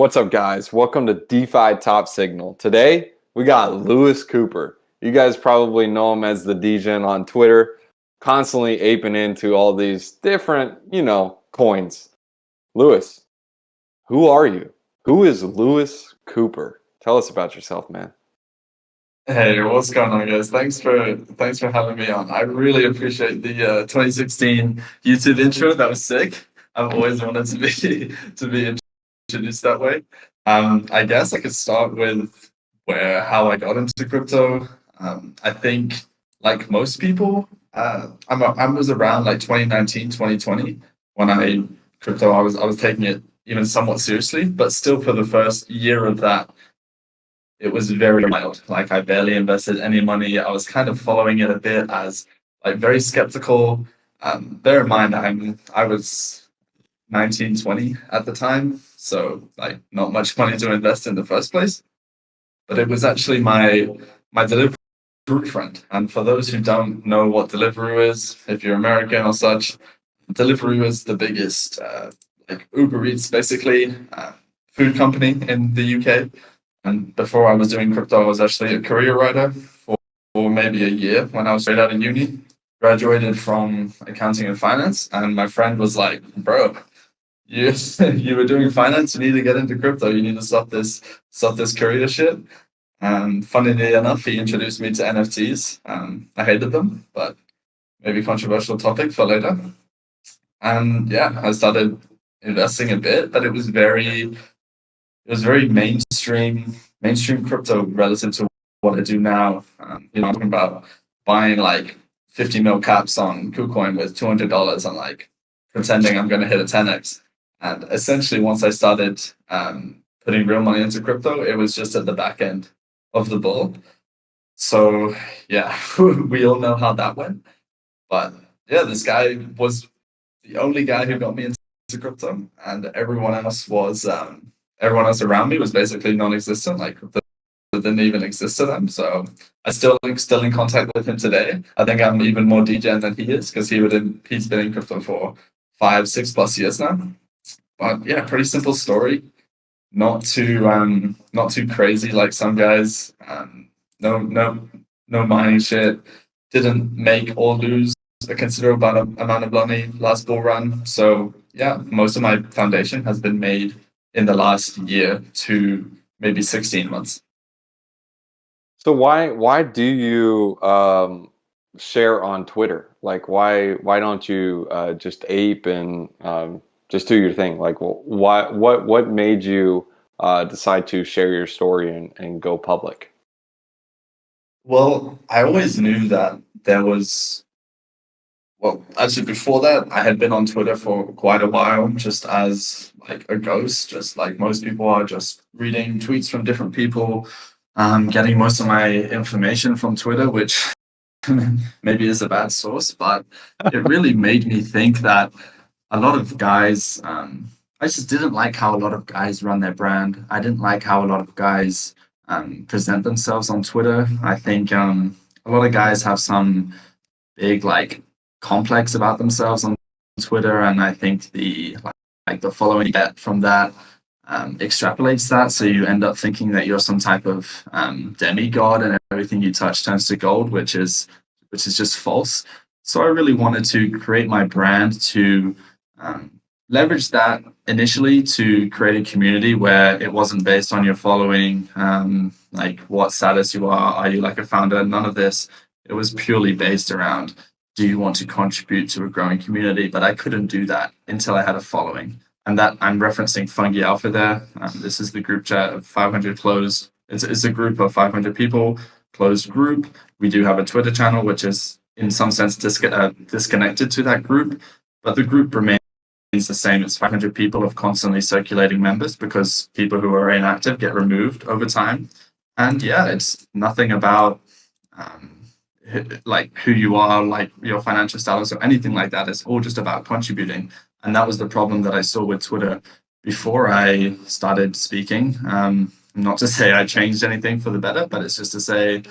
What's up, guys? Welcome to DeFi Top Signal. Today, we got Lewis Cooper. You guys probably know him as the DGen on Twitter, constantly aping into all these different, coins. Lewis, who are you? Who is Lewis Cooper? Tell us about yourself, man. Hey, what's going on, guys? Thanks for having me on. I really appreciate the 2016 YouTube intro. That was sick. I've always wanted to be to be introduced that way. I guess I could start with where how I got into crypto. I think like most people, I was around like 2019, 2020 when I was taking it even somewhat seriously, but still for the first year of that it was very wild. Like I barely invested any money. I was kind of following it a bit as like very skeptical. Bear in mind, I was 19, 20 at the time, so like not much money to invest in the first place. But it was actually my Deliveroo friend. And for those who don't know what Deliveroo is, if you're American or such, Deliveroo is the biggest like Uber Eats basically food company in the UK. And before I was doing crypto, I was actually a career writer for maybe a year when I was straight out of uni. Graduated from accounting and finance, and my friend was like, "Bro, you you were doing finance. You need to get into crypto. You need to stop this career shit." And funnily enough, he introduced me to NFTs. I hated them, but maybe controversial topic for later. And yeah, I started investing a bit, but it was very mainstream crypto relative to what I do now. I'm talking about buying like 50 mil caps on KuCoin with $200 and like pretending I'm going to hit a 10x. And essentially, once I started putting real money into crypto, it was just at the back end of the bull. So yeah, we all know how that went. But yeah, this guy was the only guy who got me into crypto, and everyone else around me was basically non-existent. Like that didn't even exist to them. So I still in contact with him today. I think I'm even more degen than he is because he's been in crypto for 5, 6 plus years now. But yeah, pretty simple story. Not too crazy like some guys. No mining shit. Didn't make or lose a considerable amount of money last bull run. So yeah, most of my foundation has been made in the last year to maybe 16 months. So why do you share on Twitter? Like why don't you just ape and just do your thing? Like what made you decide to share your story and go public? Well, I always knew that there was, well, actually before that, I had been on Twitter for quite a while, just as like a ghost, just like most people are, just reading tweets from different people, getting most of my information from Twitter, which maybe is a bad source, but it really made me think that a lot of guys, I just didn't like how a lot of guys run their brand. I didn't like how a lot of guys present themselves on Twitter. I think a lot of guys have some big like complex about themselves on Twitter, and I think like the following you get from that extrapolates that, so you end up thinking that you're some type of demigod, and everything you touch turns to gold, which is just false. So I really wanted to create my brand to um, leverage that initially to create a community where it wasn't based on your following, like what status you are you like a founder, none of this. It was purely based around, do you want to contribute to a growing community? But I couldn't do that until I had a following. And that I'm referencing Fungi Alpha there. This is the group chat of 500 closed. It's a group of 500 people, closed group. We do have a Twitter channel, which is in some sense disconnected to that group, but the group remains the same. It's 500 people of constantly circulating members because people who are inactive get removed over time. And yeah, it's nothing about um, like who you are, like your financial status or anything like that. It's all just about contributing. And that was the problem that I saw with Twitter before I started speaking. Not to say I changed anything for the better, but it's just to say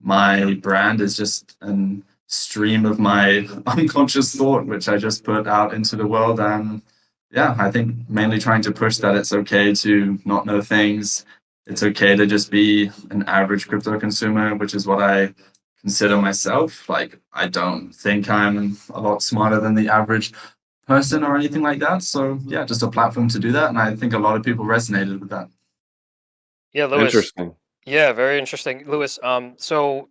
my brand is just an stream of my unconscious thought, which I just put out into the world. And yeah, I think mainly trying to push that it's okay to not know things. It's okay to just be an average crypto consumer, which is what I consider myself. Like, I don't think I'm a lot smarter than the average person or anything like that. So, yeah, just a platform to do that. And I think a lot of people resonated with that. Yeah, Lewis. Interesting. Yeah, very interesting, Lewis. So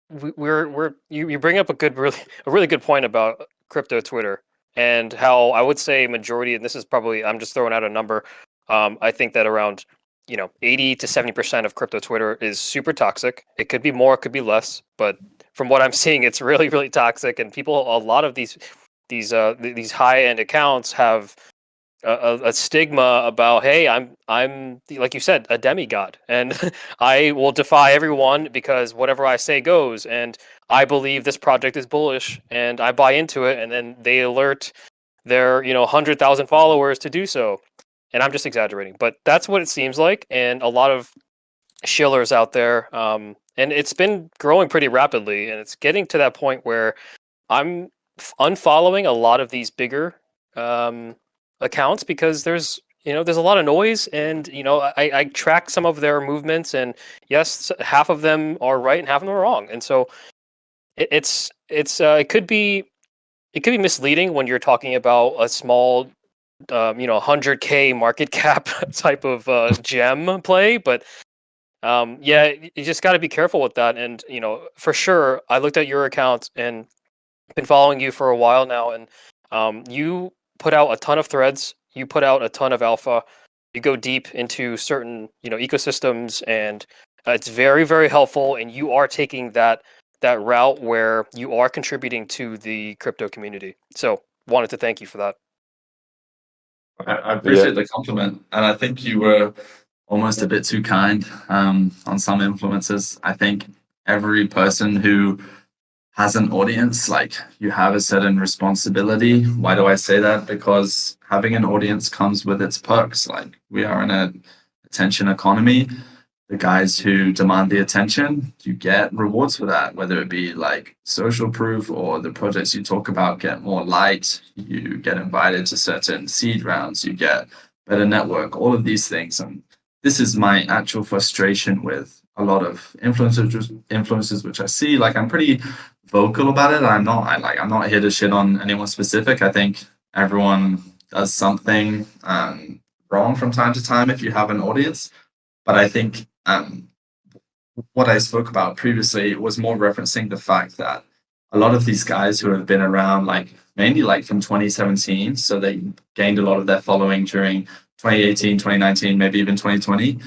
we're you bring up a good really a really good point about crypto Twitter and how I would say majority, and this is probably I'm just throwing out a number. I think that around 80 to 70% of crypto Twitter is super toxic. It could be more, it could be less, but from what I'm seeing, it's really really toxic. And people, a lot of these high end accounts have a stigma about, hey, I'm like you said, a demigod, and I will defy everyone because whatever I say goes, and I believe this project is bullish and I buy into it, and then they alert their 100,000 followers to do so. And I'm just exaggerating, but that's what it seems like. And a lot of shillers out there, and it's been growing pretty rapidly, and it's getting to that point where I'm unfollowing a lot of these bigger um, accounts because there's a lot of noise, and I track some of their movements, and yes, half of them are right and half of them are wrong, and so it could be misleading when you're talking about a small 100K market cap type of gem play, but yeah, you just got to be careful with that. And for sure, I looked at your account and been following you for a while now, and you put out a ton of threads. You put out a ton of alpha. You go deep into certain ecosystems, and it's very very helpful. And you are taking that route where you are contributing to the crypto community. So wanted to thank you for that. I Yeah. appreciate the compliment. And I think you were almost a bit too kind on some influences. I think every person who has an audience, like you have a certain responsibility. Why do I say that? Because having an audience comes with its perks. Like we are in a attention economy. The guys who demand the attention, you get rewards for that, whether it be like social proof or the projects you talk about get more light, you get invited to certain seed rounds, you get better network, all of these things. And this is my actual frustration with a lot of influencers which I see. Like I'm pretty vocal about it. I'm not here to shit on anyone specific. I think everyone does something wrong from time to time if you have an audience. But I think what I spoke about previously was more referencing the fact that a lot of these guys who have been around, like mainly like from 2017, so they gained a lot of their following during 2018, 2019, maybe even 2020,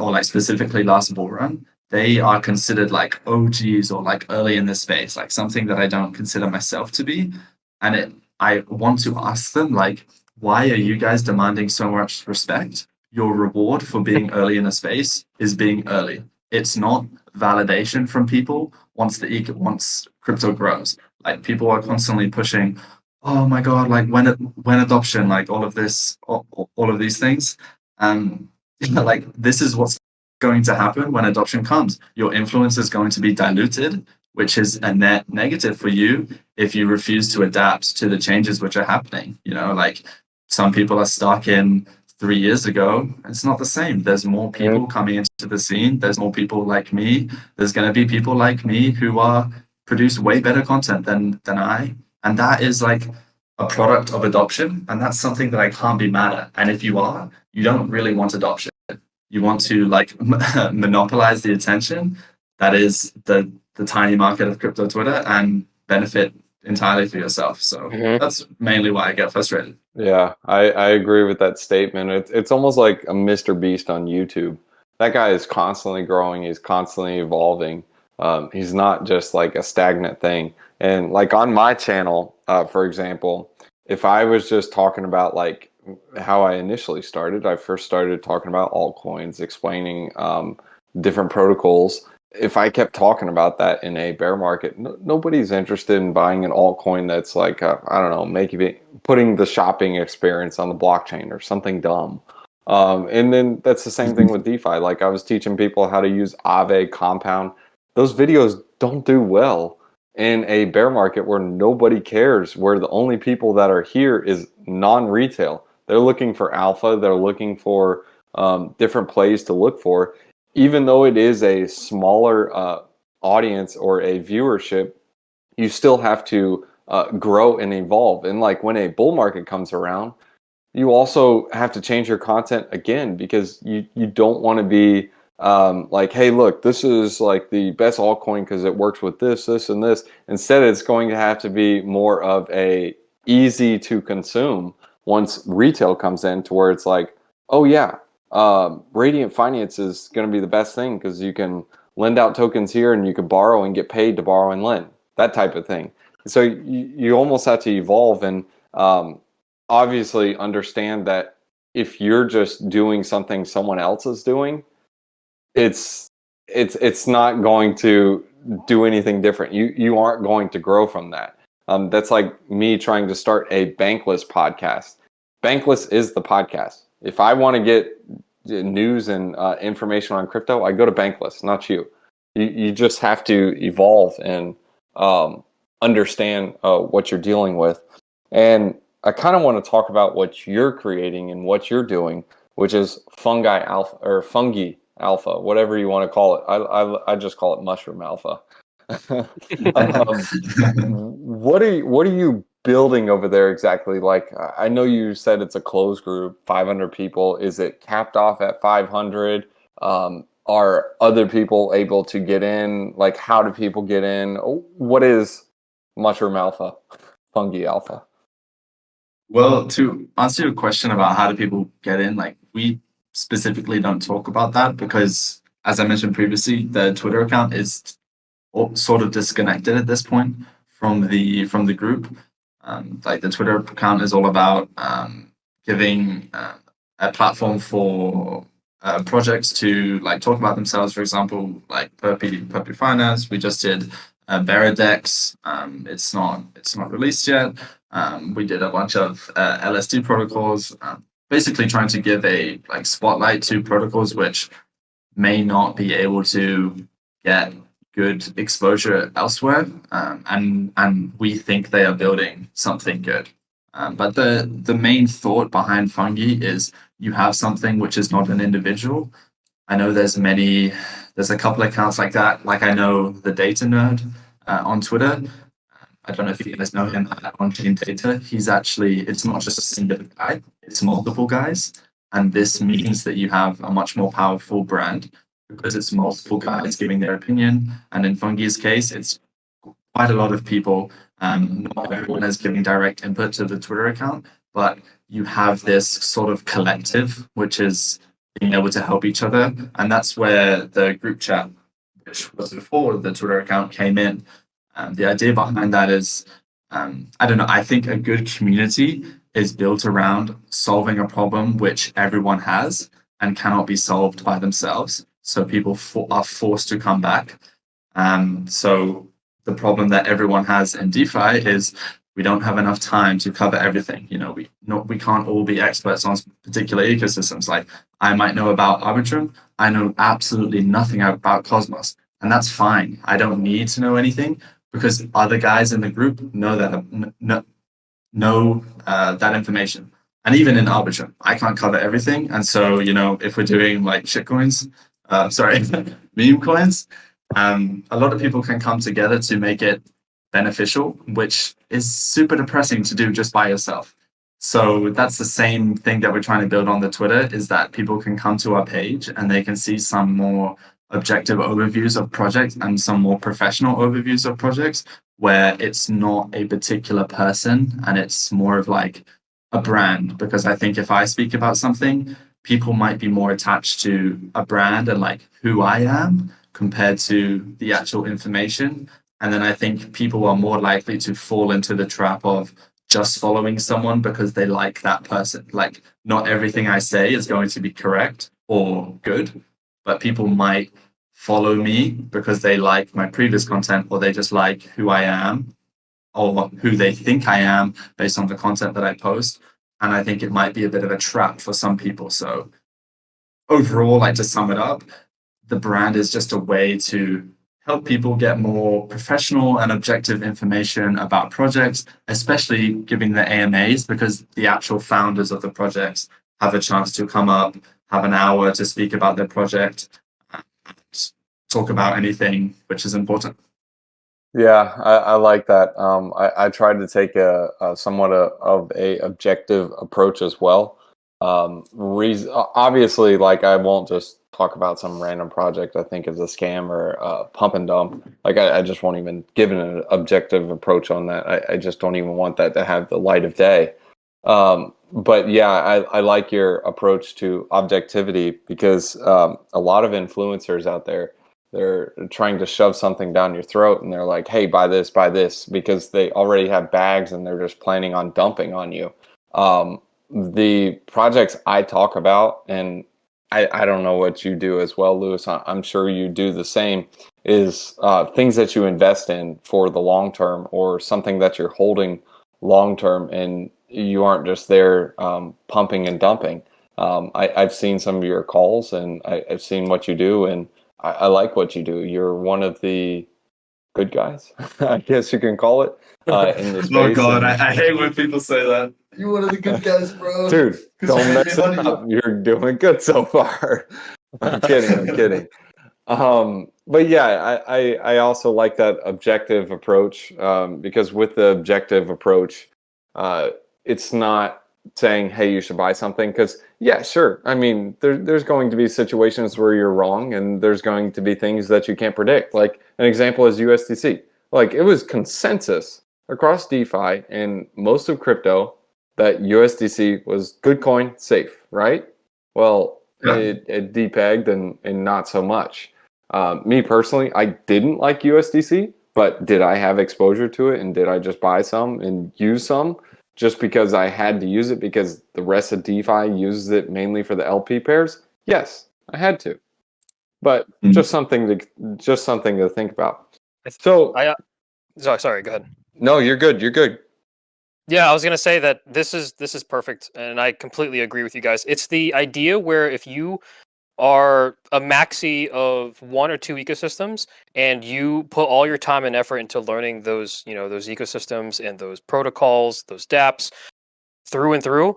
or like specifically last bull run. They are considered like OGs or like early in the space, like something that I don't consider myself to be. I want to ask them, like, why are you guys demanding so much respect? Your reward for being early in a space is being early. It's not validation from people once crypto grows. Like people are constantly pushing, oh my god, like when adoption, like all of this, all of these things. Um, like this is what's going to happen when adoption comes. Your influence is going to be diluted, which is a net negative for you if you refuse to adapt to the changes which are happening. Like some people are stuck in 3 years ago. It's not the same. There's more people coming into the scene. There's more people like me. There's going to be people like me who are produce way better content than I, and that is like a product of adoption, and that's something that I can't be mad at. And if you are, you don't really want adoption. You want to like monopolize the attention that is the tiny market of crypto Twitter and benefit entirely for yourself. So Mhm. that's mainly why I get frustrated. Yeah, I agree with that statement. It's almost like a Mr. Beast on YouTube. That guy is constantly growing. He's constantly evolving. He's not just like a stagnant thing. And like on my channel, for example, if I was just talking about like how I initially started, I first started talking about altcoins, explaining different protocols. If I kept talking about that in a bear market, nobody's interested in buying an altcoin that's like I don't know, putting the shopping experience on the blockchain or something dumb. And then that's the same thing with DeFi. Like I was teaching people how to use Aave Compound. Those videos don't do well in a bear market where nobody cares, where the only people that are here is non-retail. They're looking for alpha. They're looking for different plays to look for. Even though it is a smaller audience or a viewership, you still have to grow and evolve. And like when a bull market comes around, you also have to change your content again, because you don't want to be like, hey, look, this is like the best altcoin because it works with this, and this. Instead, it's going to have to be more of a easy to consume once retail comes in, to where it's like, oh yeah, Radiant Finance is going to be the best thing because you can lend out tokens here and you can borrow and get paid to borrow and lend, that type of thing. So you almost have to evolve and obviously understand that if you're just doing something someone else is doing, it's not going to do anything different. You aren't going to grow from that. That's like me trying to start a Bankless podcast. Bankless is the podcast. If I want to get news and information on crypto, I go to Bankless, not you. You just have to evolve and understand what you're dealing with. And I kind of want to talk about what you're creating and what you're doing, which is Fungi Alpha, whatever you want to call it. I just call it Mushroom Alpha. What are you building over there exactly? Like, I know you said it's a closed group, 500 people. Is it capped off at 500? Are other people able to get in? Like, how do people get in? What is Mushroom Alpha, Fungi Alpha? Well, to answer your question about how do people get in, like we specifically don't talk about that because, as I mentioned previously, the Twitter account is sort of disconnected at this point from the group. Like the Twitter account is all about giving a platform for projects to like talk about themselves. For example, like Perpy Finance, we just did Veridex. It's not released yet. We did a bunch of LSD protocols, basically trying to give a like spotlight to protocols which may not be able to get good exposure elsewhere, and we think they are building something good. But the main thought behind Fungi is you have something which is not an individual. I know there's a couple accounts like that. Like I know the Data Nerd on Twitter. I don't know if you guys know him on Chain Data. It's not just a single guy, it's multiple guys. And this means that you have a much more powerful brand because it's multiple guys giving their opinion. And in Fungi's case, it's quite a lot of people. Not everyone is giving direct input to the Twitter account, but you have this sort of collective, which is being able to help each other. And that's where the group chat, which was before the Twitter account, came in. The idea behind that is, I don't know, I think a good community is built around solving a problem which everyone has and cannot be solved by themselves. So people are forced to come back. So the problem that everyone has in DeFi is we don't have enough time to cover everything. We can't all be experts on particular ecosystems. Like I might know about Arbitrum, I know absolutely nothing about Cosmos, and that's fine. I don't need to know anything because other guys in the group know that information. And even in Arbitrum, I can't cover everything. And so, if we're doing like shitcoins, meme coins, a lot of people can come together to make it beneficial, which is super depressing to do just by yourself. So that's the same thing that we're trying to build on the Twitter, is that people can come to our page and they can see some more objective overviews of projects and some more professional overviews of projects where it's not a particular person and it's more of like a brand. Because I think if I speak about something, people might be more attached to a brand and like who I am compared to the actual information. And then I think people are more likely to fall into the trap of just following someone because they like that person. Like not everything I say is going to be correct or good, but people might follow me because they like my previous content, or they just like who I am or who they think I am based on the content that I post. And I think it might be a bit of a trap for some people. So overall, like to sum it up, the brand is just a way to help people get more professional and objective information about projects, especially giving the AMAs, because the actual founders of the projects have a chance to come up, have an hour to speak about their project, and talk about anything which is important. Yeah, I like that. I tried to take a somewhat of a objective approach as well. Obviously, like I won't just talk about some random project I think is a scam or pump and dump. Like I just won't even give an objective approach on that. I just don't even want that to have the light of day. But yeah, I like your approach to objectivity because a lot of influencers out there, they're trying to shove something down your throat and they're like, hey, buy this, because they already have bags and they're just planning on dumping on you. The projects I talk about, and I don't know what you do as well, Lewis, I'm sure you do the same, is things that you invest in for the long term or something that you're holding long term and you aren't just there pumping and dumping. I've seen some of your calls and I've seen what you do, and I like what you do. You're one of the good guys, I guess you can call it, in the space. Oh God, I hate when people say that. You're one of the good guys, bro. Dude, don't mess it up. You're doing good so far. I'm kidding. But yeah, I also like that objective approach because with the objective approach, it's not saying, hey, you should buy something, because yeah, sure, I mean there's going to be situations where you're wrong and there's going to be things that you can't predict. Like an example is USDC. Like it was consensus across DeFi and most of crypto that USDC was good coin, safe, right? Well, Yeah. it depegged and not so much. Me personally, I didn't like USDC, but did I have exposure to it and did I just buy some and use some just because I had to use it because the rest of DeFi uses it mainly for the LP pairs? Yes, I had to. But just something to think about. So Sorry, go ahead. no, you're good. You're good. Yeah, I was gonna say that this is perfect, and I completely agree with you guys. It's the idea where if you are a maxi of one or two ecosystems and you put all your time and effort into learning those, those ecosystems and those protocols, those dApps through and through,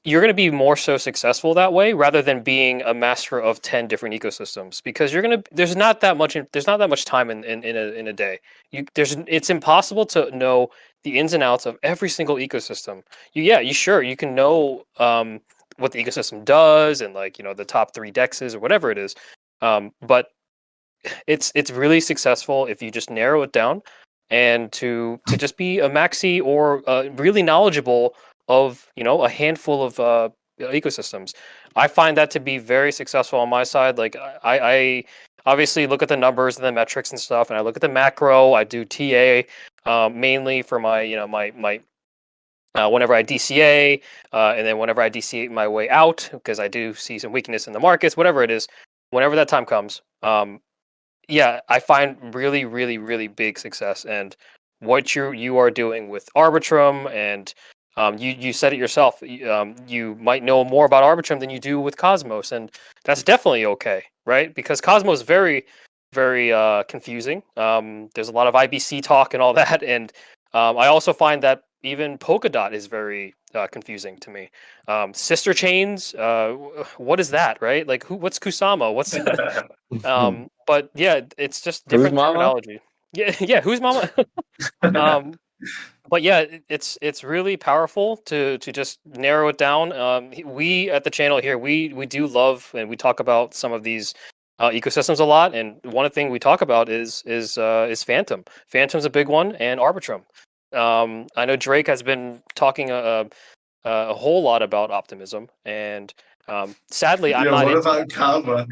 you're going to be more so successful that way rather than being a master of 10 different ecosystems, because there's not that much time in a day. It's impossible to know the ins and outs of every single ecosystem. You can know what the ecosystem does and the top 3 dexes or whatever it is, but it's really successful if you just narrow it down and to just be a maxi or really knowledgeable of a handful of ecosystems. I find that to be very successful on my side. Like I obviously look at the numbers and the metrics and stuff, and I look at the macro. I do TA mainly for my my whenever I DCA, and then whenever I DCA my way out, because I do see some weakness in the markets, whatever it is, whenever that time comes, I find really, really, really big success. And what you are doing with Arbitrum, and you said it yourself, you might know more about Arbitrum than you do with Cosmos, and that's definitely okay, right? Because Cosmos is very, very confusing. There's a lot of IBC talk and all that, and I also find that even Polkadot is very confusing to me. Sister chains, what is that, right? Like, what's Kusama? What's but yeah, it's just different terminology. Yeah, who's mama? But yeah, it's really powerful to just narrow it down. We at the channel here, we do love and we talk about some of these ecosystems a lot, and one thing we talk about is Phantom. Phantom's a big one, and Arbitrum. I know Drake has been talking a whole lot about optimism, and sadly, I'm not. What about Kava?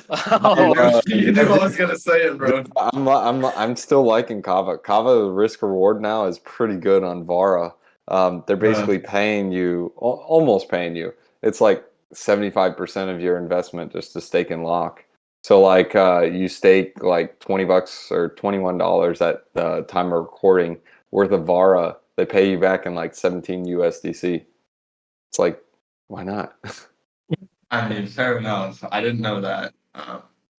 Oh, You knew I was gonna say it, bro. I'm still liking Kava. Kava risk reward now is pretty good on Vara. They're basically paying you, almost paying you. It's like 75% of your investment just to stake and lock. So like you stake like $20 or $21 at the time of recording worth of Vara. They pay you back in like 17 USDC. It's like, why not? I mean, fair enough. I didn't know that.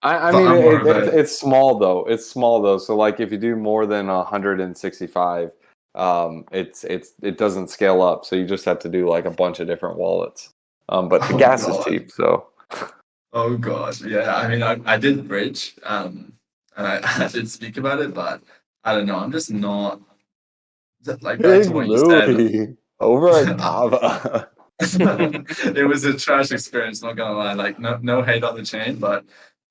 I But mean, I'm more of it's small though. It's small though. So like, if you do more than 165, it doesn't scale up. So you just have to do like a bunch of different wallets. But the oh gas is god, cheap, so oh god, yeah. I mean, I did bridge, and I did speak about it, but I don't know. I'm just not like back Big to what you said. Louie over at Kava. It was a trash experience, not gonna lie. Like no hate on the chain, but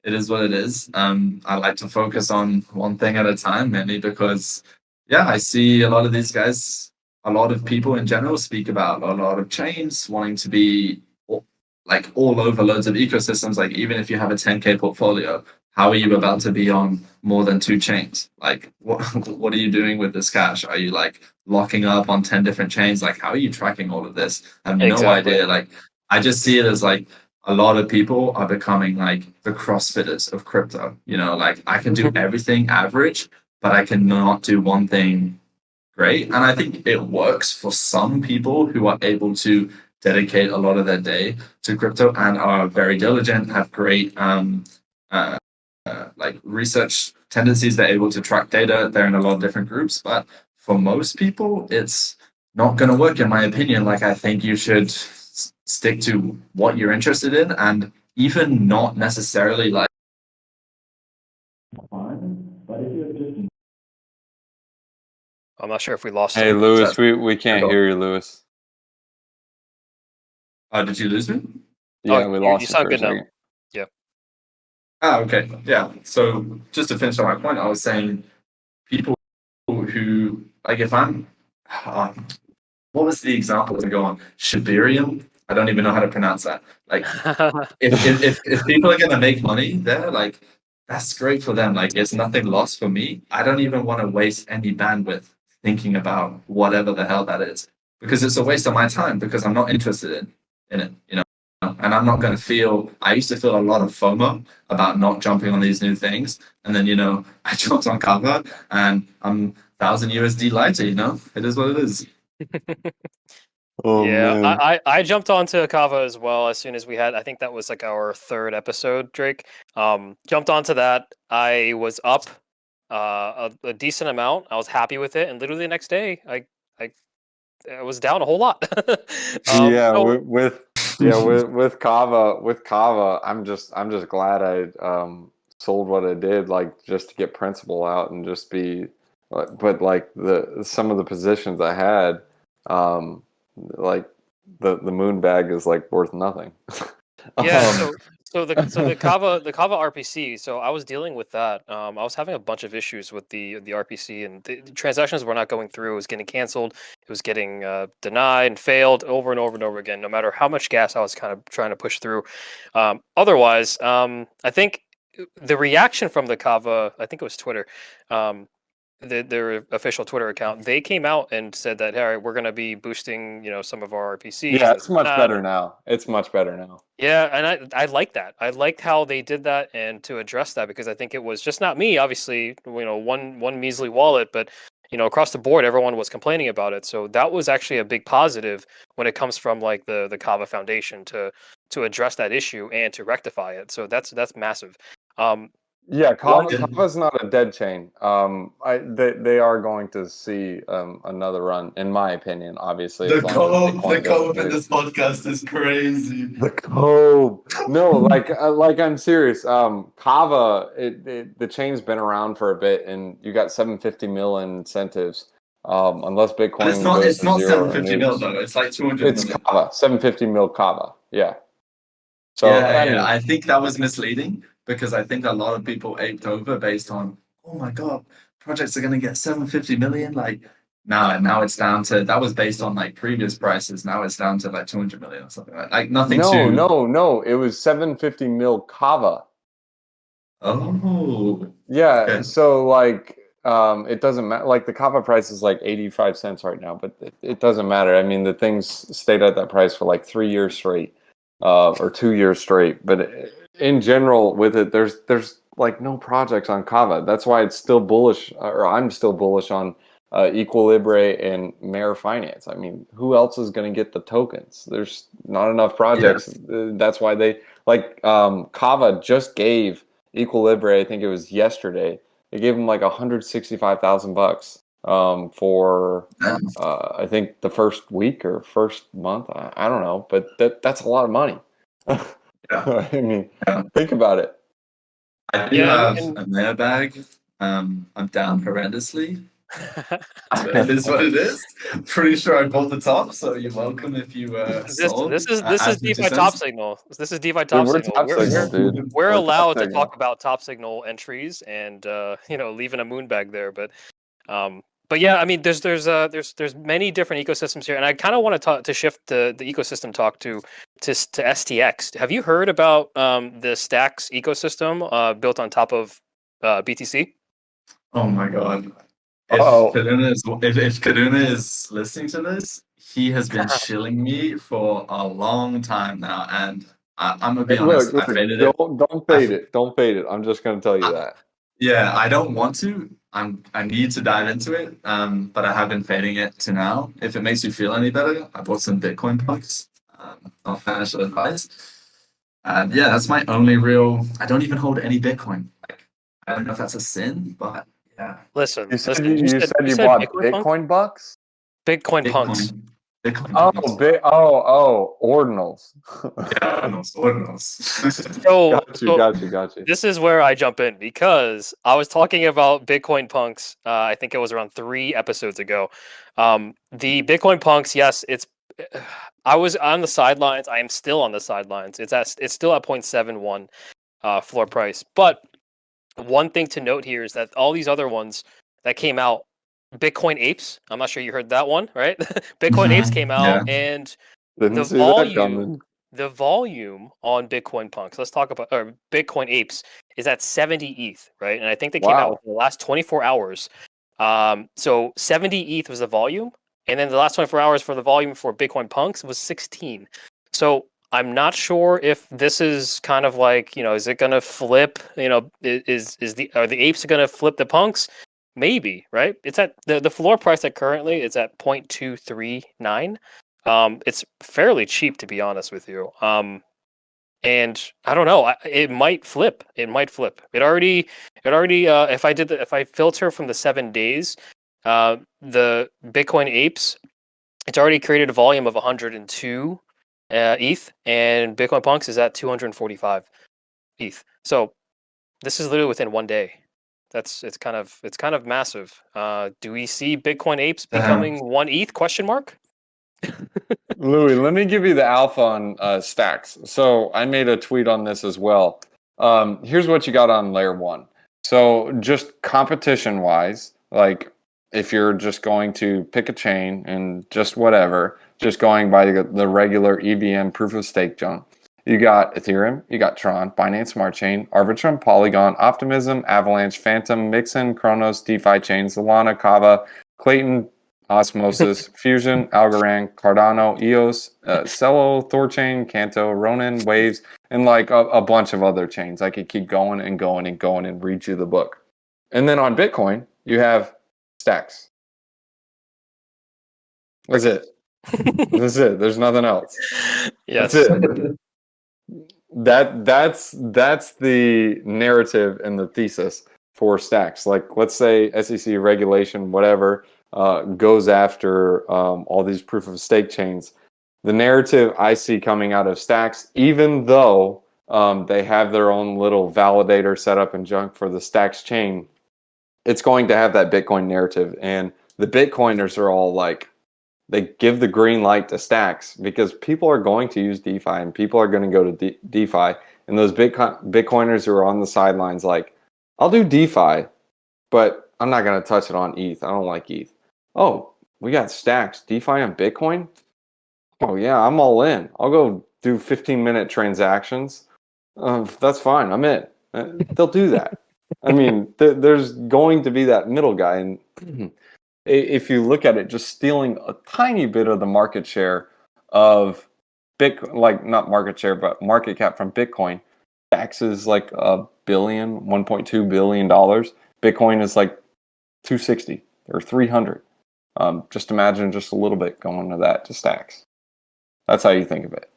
it is what it is. I like to focus on one thing at a time, mainly because yeah, I see a lot of these guys, a lot of people in general speak about a lot of chains wanting to be like all over loads of ecosystems. Like even if you have a 10K portfolio, how are you about to be on more than two chains? Like what are you doing with this cash? Are you like locking up on 10 different chains? Like how are you tracking all of this? I have no Exactly. idea. Like I just see it as like a lot of people are becoming like the CrossFitters of crypto. You know, like I can do everything average, but I cannot do one thing great. And I think it works for some people who are able to dedicate a lot of their day to crypto and are very diligent, have great uh, like research tendencies. They're able to track data. They're in a lot of different groups. But for most people, it's not going to work, in my opinion. Like, I think you should stick to what you're interested in and even not necessarily like. But if you're just I'm not sure if we lost Hey, him. Lewis, we can't hear you, Lewis. did you lose me? Oh, Yeah, we you lost you sound for a good now. second. Yeah. Ah, okay. Yeah. So just to finish on my point, I was saying people who, like, if I'm, what was the example to go on? Shibarium? I don't even know how to pronounce that. Like, if people are going to make money there, like, that's great for them. Like, it's nothing lost for me. I don't even want to waste any bandwidth thinking about whatever the hell that is because it's a waste of my time because I'm not interested in it, you know? And I'm not going to feel, I used to feel a lot of FOMO about not jumping on these new things. And then, I jumped on Kava and I'm 1,000 USD lighter, it is what it is. Oh Yeah, man. I jumped onto Kava as well as soon as we had. I think that was like our third episode, Drake. Jumped onto that. I was up a decent amount. I was happy with it, and literally the next day, I I was down a whole lot. Yeah, So with Kava, I'm just glad I sold what I did, like just to get principal out and just be, but like the some of the positions I had, um, like the moon bag is like worth nothing. yeah, um, so the Kava RPC. So I was dealing with that. I was having a bunch of issues with the RPC, and the transactions were not going through. It was getting canceled. It was getting denied and failed over and over and over again. No matter how much gas I was kind of trying to push through. Otherwise, I think the reaction from the Kava, I think it was Twitter. Um, their official Twitter account, they came out and said that, hey, we're going to be boosting, some of our RPCs yeah, and this it's and much that. better now. It's much better now. Yeah, and I like that. I liked how they did that and to address that because I think it was just not me, obviously, one measly wallet, but across the board everyone was complaining about it. So that was actually a big positive when it comes from like the Kava Foundation to address that issue and to rectify it. So that's massive. Um Yeah, one Kava's not a dead chain. They are going to see another run, in my opinion. Obviously, The as long as co the Bitcoin doesn't co in do this podcast is crazy. the cove. No, like I'm serious. Kava, the chain's been around for a bit, and you got 750 mil in incentives. Unless But it's Bitcoin not goes it's to not zero or 750 mil nukes, though. It's like 200 it's million. Kava, 750 mil Kava. Yeah. So Yeah, I yeah. mean, I think that was misleading because I think a lot of people aped over based on, oh my God, projects are gonna get 750 million. Like now it's down to that was based on like previous prices. Now it's down to like 200 million or something like nothing no, too. no, no. It was 750 mil Kava. Oh, Yeah, okay. so like it doesn't matter, like the copper price is like 85 cents right now, but it doesn't matter. I mean, the thing's stayed at that price for like 3 years straight, or 2 years straight. But in general with it, there's like no projects on Kava. That's why it's still bullish, or I'm still bullish on Equilibre and Mare Finance. I mean, who else is going to get the tokens? There's not enough Yeah. projects. That's why they like Kava just gave Equilibre, I think it was yesterday. They gave him like $165,000 for Um, I think the first week or first month. I don't know, but that's a lot of money. yeah, I mean, yeah. think about it. I do Yeah, have and a mailbag. I'm down horrendously. It this is what it is. Pretty sure I bought the top, so you're welcome if you sold this is at 50 DeFi top cents. signal. This is DeFi Dude, top we're signal. top signal, dude. We're We're top allowed to signal. talk about top signal entries and leaving a moon bag there, but yeah, I mean, there's many different ecosystems here, and I kind of want to talk to shift the ecosystem talk to STX. Have you heard about the Stacks ecosystem built on top of BTC? Oh my god. Oh, If Kaduna is listening to this, he has been shilling me for a long time now, and I'm gonna be honest, I look, faded it. don't I, fade it. Don't fade it. I'm just gonna tell you I that. yeah, I don't want to. I need to dive into it. But I have been fading it to now. If it makes you feel any better, I bought some Bitcoin pucks. Not financial advice. And yeah, that's my only real. I don't even hold any Bitcoin. Like, I don't know if that's a sin, but yeah, Listen, You said listen. You said you you said bought Bitcoin punk, Bitcoin bucks? Bitcoin punks. Bitcoin, Bitcoin Oh, pucks. ordinals. Yeah, ordinals, ordinals. So Got you, so got you, got you. this is where I jump in because I was talking about Bitcoin punks. I think it was around 3 episodes ago. The Bitcoin punks, yes, it's. I was on the sidelines. I am still on the sidelines. It's still at 0.71 floor price. But one thing to note here is that all these other ones that came out, Bitcoin Apes. I'm not sure you heard that one, right? Bitcoin Apes came out, Yeah. and Didn't the see that volume coming. the volume on Bitcoin punks, let's talk about or Bitcoin apes, is at 70 ETH, right? And I think they came out Wow. within the last 24 hours. So 70 ETH was the volume, and then the last 24 hours for the volume for Bitcoin punks was 16. So I'm not sure if this is kind of like, is it gonna flip? Are the apes gonna flip the punks? Maybe, right? It's at the floor price that currently it's at 0.239. It's fairly cheap, to be honest with you. And I don't know. It might flip. It might flip. It already. If I filter from the 7 days, the Bitcoin apes, it's already created a volume of 102 ETH, and Bitcoin punks is at 245 ETH. So this is literally within one day. It's kind of massive. Do we see Bitcoin apes Damn. becoming 1 ETH? Question mark. Louis, let me give you the alpha on stacks. So I made a tweet on this as well. Here's what you got on layer one. So just competition wise, like if you're just going to pick a chain and just whatever, just going by the regular EVM proof of stake zone, you got Ethereum, you got Tron, Binance Smart Chain, Arbitrum, Polygon, Optimism, Avalanche, Phantom, Mixin, Chronos, DeFi Chain, Solana, Kava, Clayton, Osmosis, Fusion, Algorand, Cardano, EOS, Celo, Thorchain, Canto, Ronin, Waves, and like a bunch of other chains. I could keep going and going and going and read you the book. And then on Bitcoin, you have Stacks. That's it. That's it. There's nothing else. Yes. That's it. That's the narrative and the thesis for Stacks. Like, let's say SEC regulation, whatever, goes after all these proof of stake chains. The narrative I see coming out of Stacks, even though they have their own little validator set up and junk for the Stacks chain, it's going to have that Bitcoin narrative. And the Bitcoiners are all like, they give the green light to Stacks because people are going to use DeFi and people are going to go to DeFi. And those Bitcoiners who are on the sidelines, like, I'll do DeFi, but I'm not going to touch it on ETH. I don't like ETH. Oh, we got Stacks, DeFi on Bitcoin? Oh, yeah, I'm all in. I'll go do 15-minute transactions. That's fine. I'm in. They'll do that. I mean, there's going to be that middle guy. And if you look at it, just stealing a tiny bit of the market share of Bitcoin, like not market share, but market cap from Bitcoin. Stacks is like $1.2 billion. Bitcoin is like 260 or 300. Just imagine just a little bit going to that to Stacks. That's how you think of it.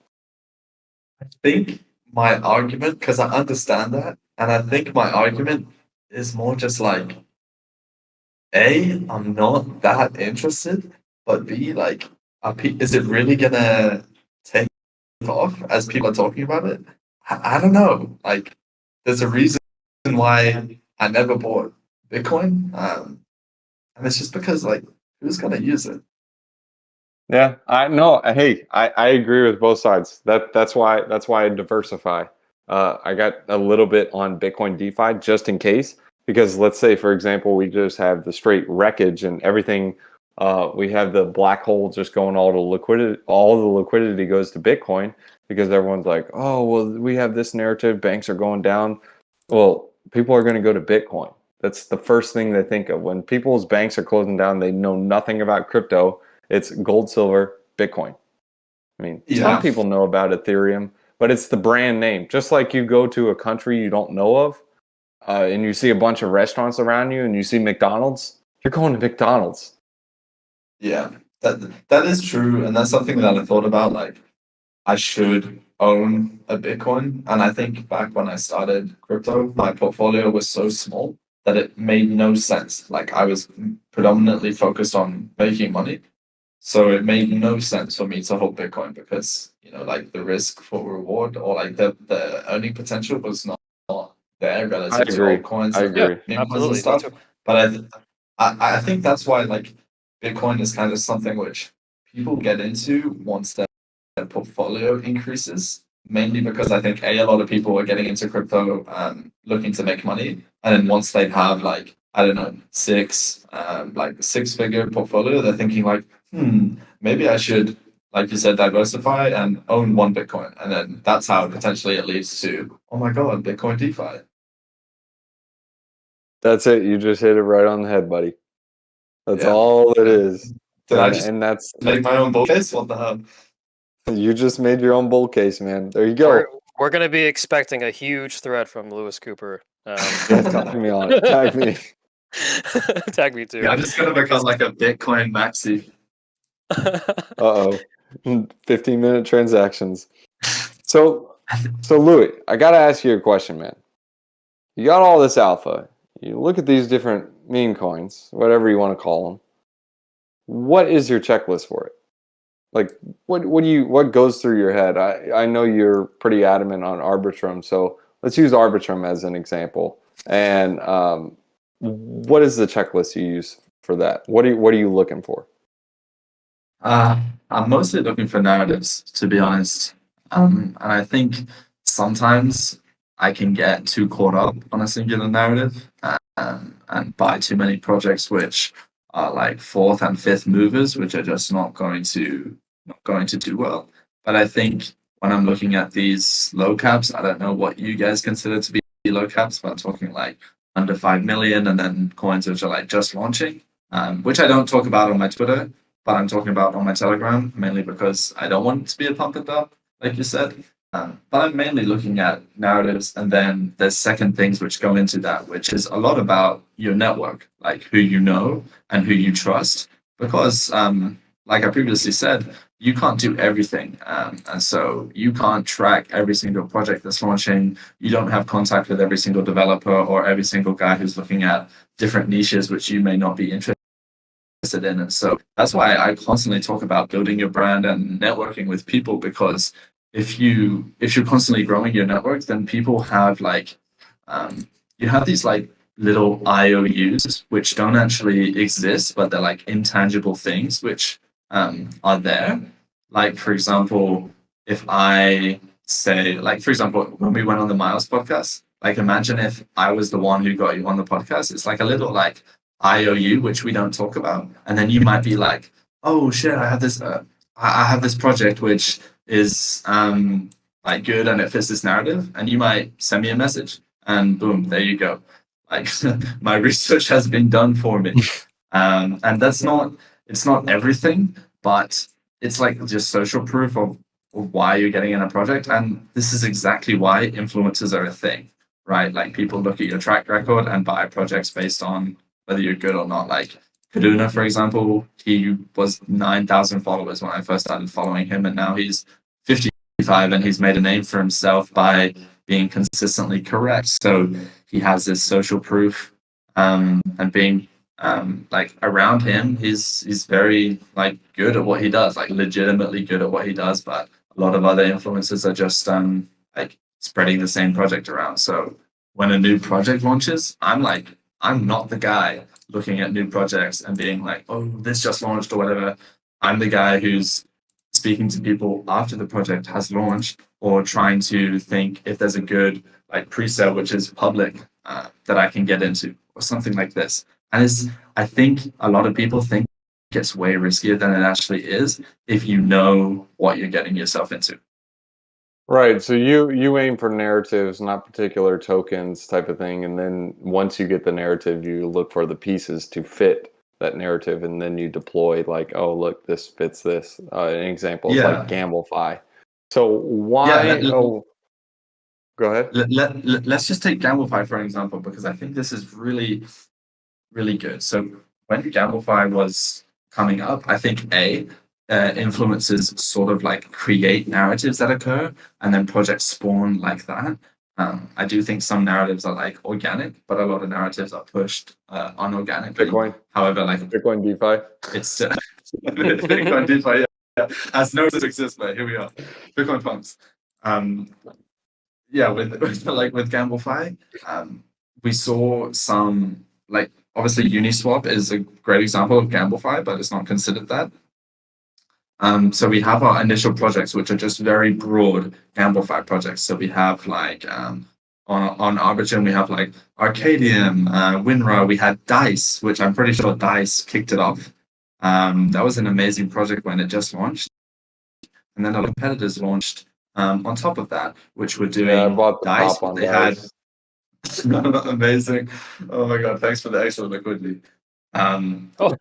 I think my argument, because I understand that, And I think my argument is more just like, A, I'm not that interested, but B, like, is it really gonna take off as people are talking about it? I don't know. Like, there's a reason why I never bought Bitcoin. And it's just because, like, who's gonna use it? Yeah, I no. Hey, I agree with both sides. That's why I diversify. I got a little bit on Bitcoin DeFi just in case, because let's say, for example, we just have the straight wreckage and everything. We have the black hole just going all the liquidity. All the liquidity goes to Bitcoin because everyone's like, oh, well, we have this narrative. Banks are going down. Well, people are going to go to Bitcoin. That's the first thing they think of when people's banks are closing down. They know nothing about crypto. It's gold, silver, Bitcoin. I mean, some Yeah. people know about Ethereum, but it's the brand name. Just like you go to a country you don't know of, and you see a bunch of restaurants around you, and you see McDonald's, you're going to McDonald's. Yeah, that is true, and that's something that I thought about. Like, I should own a Bitcoin, and I think back when I started crypto, my portfolio was so small that it made no sense. Like, I was predominantly focused on making money, so it made no sense for me to hold Bitcoin because like the risk for reward or like the earning potential was not there I relative to agree. altcoins I and Yeah, agree. meme coins and absolutely. Me stuff. too. But I think that's why like Bitcoin is kind of something which people get into once their portfolio increases. Mainly because I think a lot of people are getting into crypto looking to make money, and then once they have like I don't know six-figure portfolio, they're thinking like, maybe I should, like you said, diversify and own one Bitcoin, and then that's how potentially it leads to, oh my god, Bitcoin DeFi. That's it. You just hit it right on the head, buddy. That's Yeah. all it is. Did I just And that's make my own bull case? What the hell? you just made your own bull case, man. There you We're go. we're gonna be expecting a huge threat from Lewis Cooper. Yeah, tag me on it. Tag me. Tag me too. Yeah, I'm just gonna become like a Bitcoin maxi. Uh-oh. 15-minute transactions. So Louis, I gotta ask you a question, man. You got all this alpha. You look at these different meme coins, whatever you want to call them. What is your checklist for it? Like, what goes through your head? I know you're pretty adamant on Arbitrum, so let's use Arbitrum as an example. And what is the checklist you use for that? What are you looking for? I'm mostly looking for narratives, to be honest. And I think sometimes I can get too caught up on a singular narrative and buy too many projects which are like fourth and fifth movers, which are just not going to do well. But I think when I'm looking at these low caps, I don't know what you guys consider to be low caps, but I'm talking like under 5 million, and then coins which are like just launching, which I don't talk about on my Twitter, but I'm talking about on my Telegram, mainly because I don't want it to be a pump and dump, like you said. But I'm mainly looking at narratives, and then there's second things which go into that, which is a lot about your network, like who you know and who you trust. Because, like I previously said, you can't do everything. And so you can't track every single project that's launching. You don't have contact with every single developer or every single guy who's looking at different niches which you may not be interested in. And so that's why I constantly talk about building your brand and networking with people, because if you're constantly growing your network, then people have like you have these like little IOUs which don't actually exist, but they're like intangible things which are there. Like for example, if I say, like for example, when we went on the Miles podcast, like imagine if I was the one who got you on the podcast. It's like a little like IOU which we don't talk about, and then you might be like, oh shit, I have this project which is like good and it fits this narrative, and you might send me a message, and boom, there you go. Like my research has been done for me. And it's not everything, but it's like just social proof of why you're getting in a project. And this is exactly why influencers are a thing, right? Like people look at your track record and buy projects based on whether you're good or not. Like Kaduna, for example, he was 9,000 followers when I first started following him, and now he's 55, and he's made a name for himself by being consistently correct. So he has this social proof, and being like around him, he's very like good at what he does, like legitimately good at what he does. But a lot of other influencers are just like spreading the same project around. So when a new project launches, I'm not the guy looking at new projects and being like, oh, this just launched or whatever. I'm the guy who's speaking to people after the project has launched, or trying to think if there's a good like pre-sale which is public, that I can get into, or something like this. And I think a lot of people think it's way riskier than it actually is if you know what you're getting yourself into. Right. So you aim for narratives, not particular tokens type of thing, and then once you get the narrative, you look for the pieces to fit that narrative, and then you deploy like, oh, look, this fits this. An example is like Yeah. Gamblefy. So Yeah. why? Oh, go ahead. Let's just take Gamblefy for an example, because I think this is really, really good. So when Gamblefy was coming up, I think influencers sort of like create narratives that occur, and then projects spawn like that. I do think some narratives are like organic, but a lot of narratives are pushed unorganically. Bitcoin, However, like Bitcoin DeFi. it's Bitcoin DeFi, yeah, as no such exists, but here we are. Bitcoin funds. Um, yeah, with Gamblefy, we saw some like obviously Uniswap is a great example of Gamblefy, but it's not considered that. So we have our initial projects, which are just very broad Gamblefy projects. So we have like on Arbitrum, we have like Arcadium, WinRAR. We had Dice, which I'm pretty sure Dice kicked it off. That was an amazing project when it just launched, and then our competitors launched on top of that, which were doing Yeah, I bought the Dice. pop on They had Dice. amazing. Oh my god! Thanks for the extra liquidity. And, Oh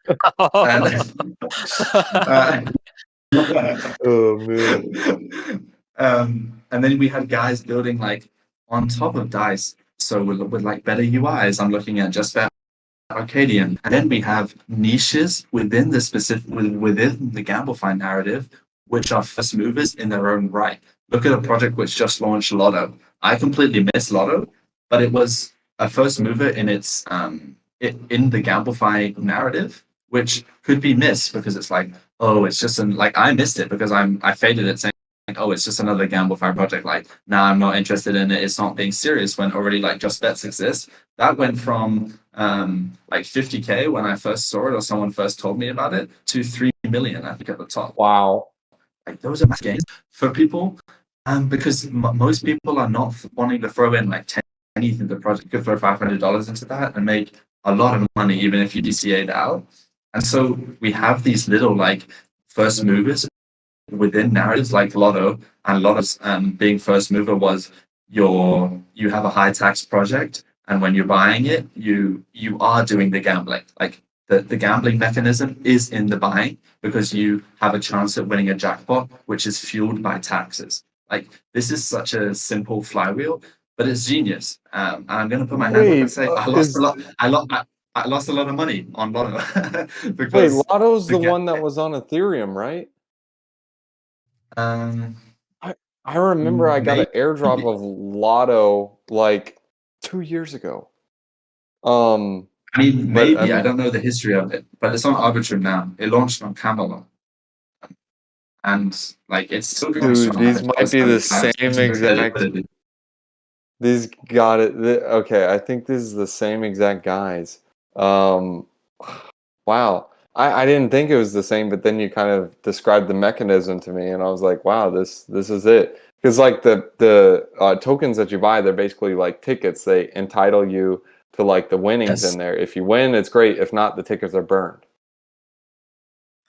man. and then we had guys building like on top of Dice, so with like better UIs. I'm looking at just that Arcadian, and then we have niches within the specific within the Gamblefy narrative, which are first movers in their own right. Look at a project which just launched Lotto. I completely missed Lotto, but it was a first mover in its in the Gamblefy narrative, which could be missed because it's like, oh, it's just like I missed it because I faded it saying, oh, it's just another Gamblefy project. Like, nah, I'm not interested in it. It's not being serious when already like Just Bets exists. That went from like 50K when I first saw it or someone first told me about it to 3 million, I think, at the top. Wow. Like those are mass gains for people, because most people are not wanting to throw in like 10 anything. The project could throw $500 into that and make a lot of money, even if you DCA'd out. And so we have these little like first movers within narratives like Lotto, and Lotto's being first mover was you have a high tax project, and when you're buying it, you are doing the gambling. Like the gambling mechanism is in the buying, because you have a chance at winning a jackpot, which is fueled by taxes. Like this is such a simple flywheel, but it's genius. And I'm going to put my hand up and say I lost a lot. I lost a lot of money on Lotto Wait, because Lotto's the the one that was on Ethereum, right? um I remember I got an airdrop maybe. of Lotto like 2 years ago. Um, I mean, but I maybe I mean, don't know the history of it, but it's on Arbitrum now. It launched on Camelot, and like it's still going dude, strong. I these think might be the same exact. liquidity. These got it. Okay, I think this is the same exact guys. Um, wow. I didn't think it was the same, but then you kind of described the mechanism to me, and I was like, wow, this is it. Because like the tokens that you buy, they're basically like tickets. They entitle you to like the winnings Yes. in there. If you win, it's great. If not, the tickets are burned.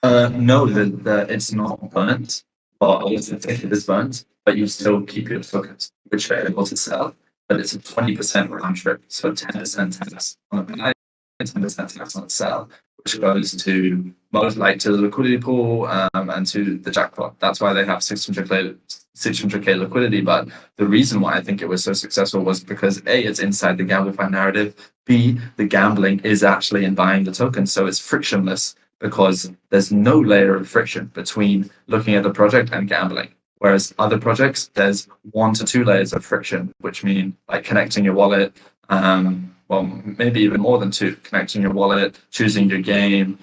No, it's not burnt, or the ticket is burnt, but you still keep your tokens, which are able to sell. But it's a 20% round trip, so 10% tax on the buy, 10% tax on the sell, which goes to most like to the liquidity pool, and to the jackpot. That's why they have 600K liquidity. But the reason why I think it was so successful was because A, it's inside the Gamblefy narrative. B, the gambling is actually in buying the token, so it's frictionless because there's no layer of friction between looking at the project and gambling. Whereas other projects, there's 1 to 2 layers of friction, which mean like connecting your wallet, well, maybe even more than two, connecting your wallet, choosing your game,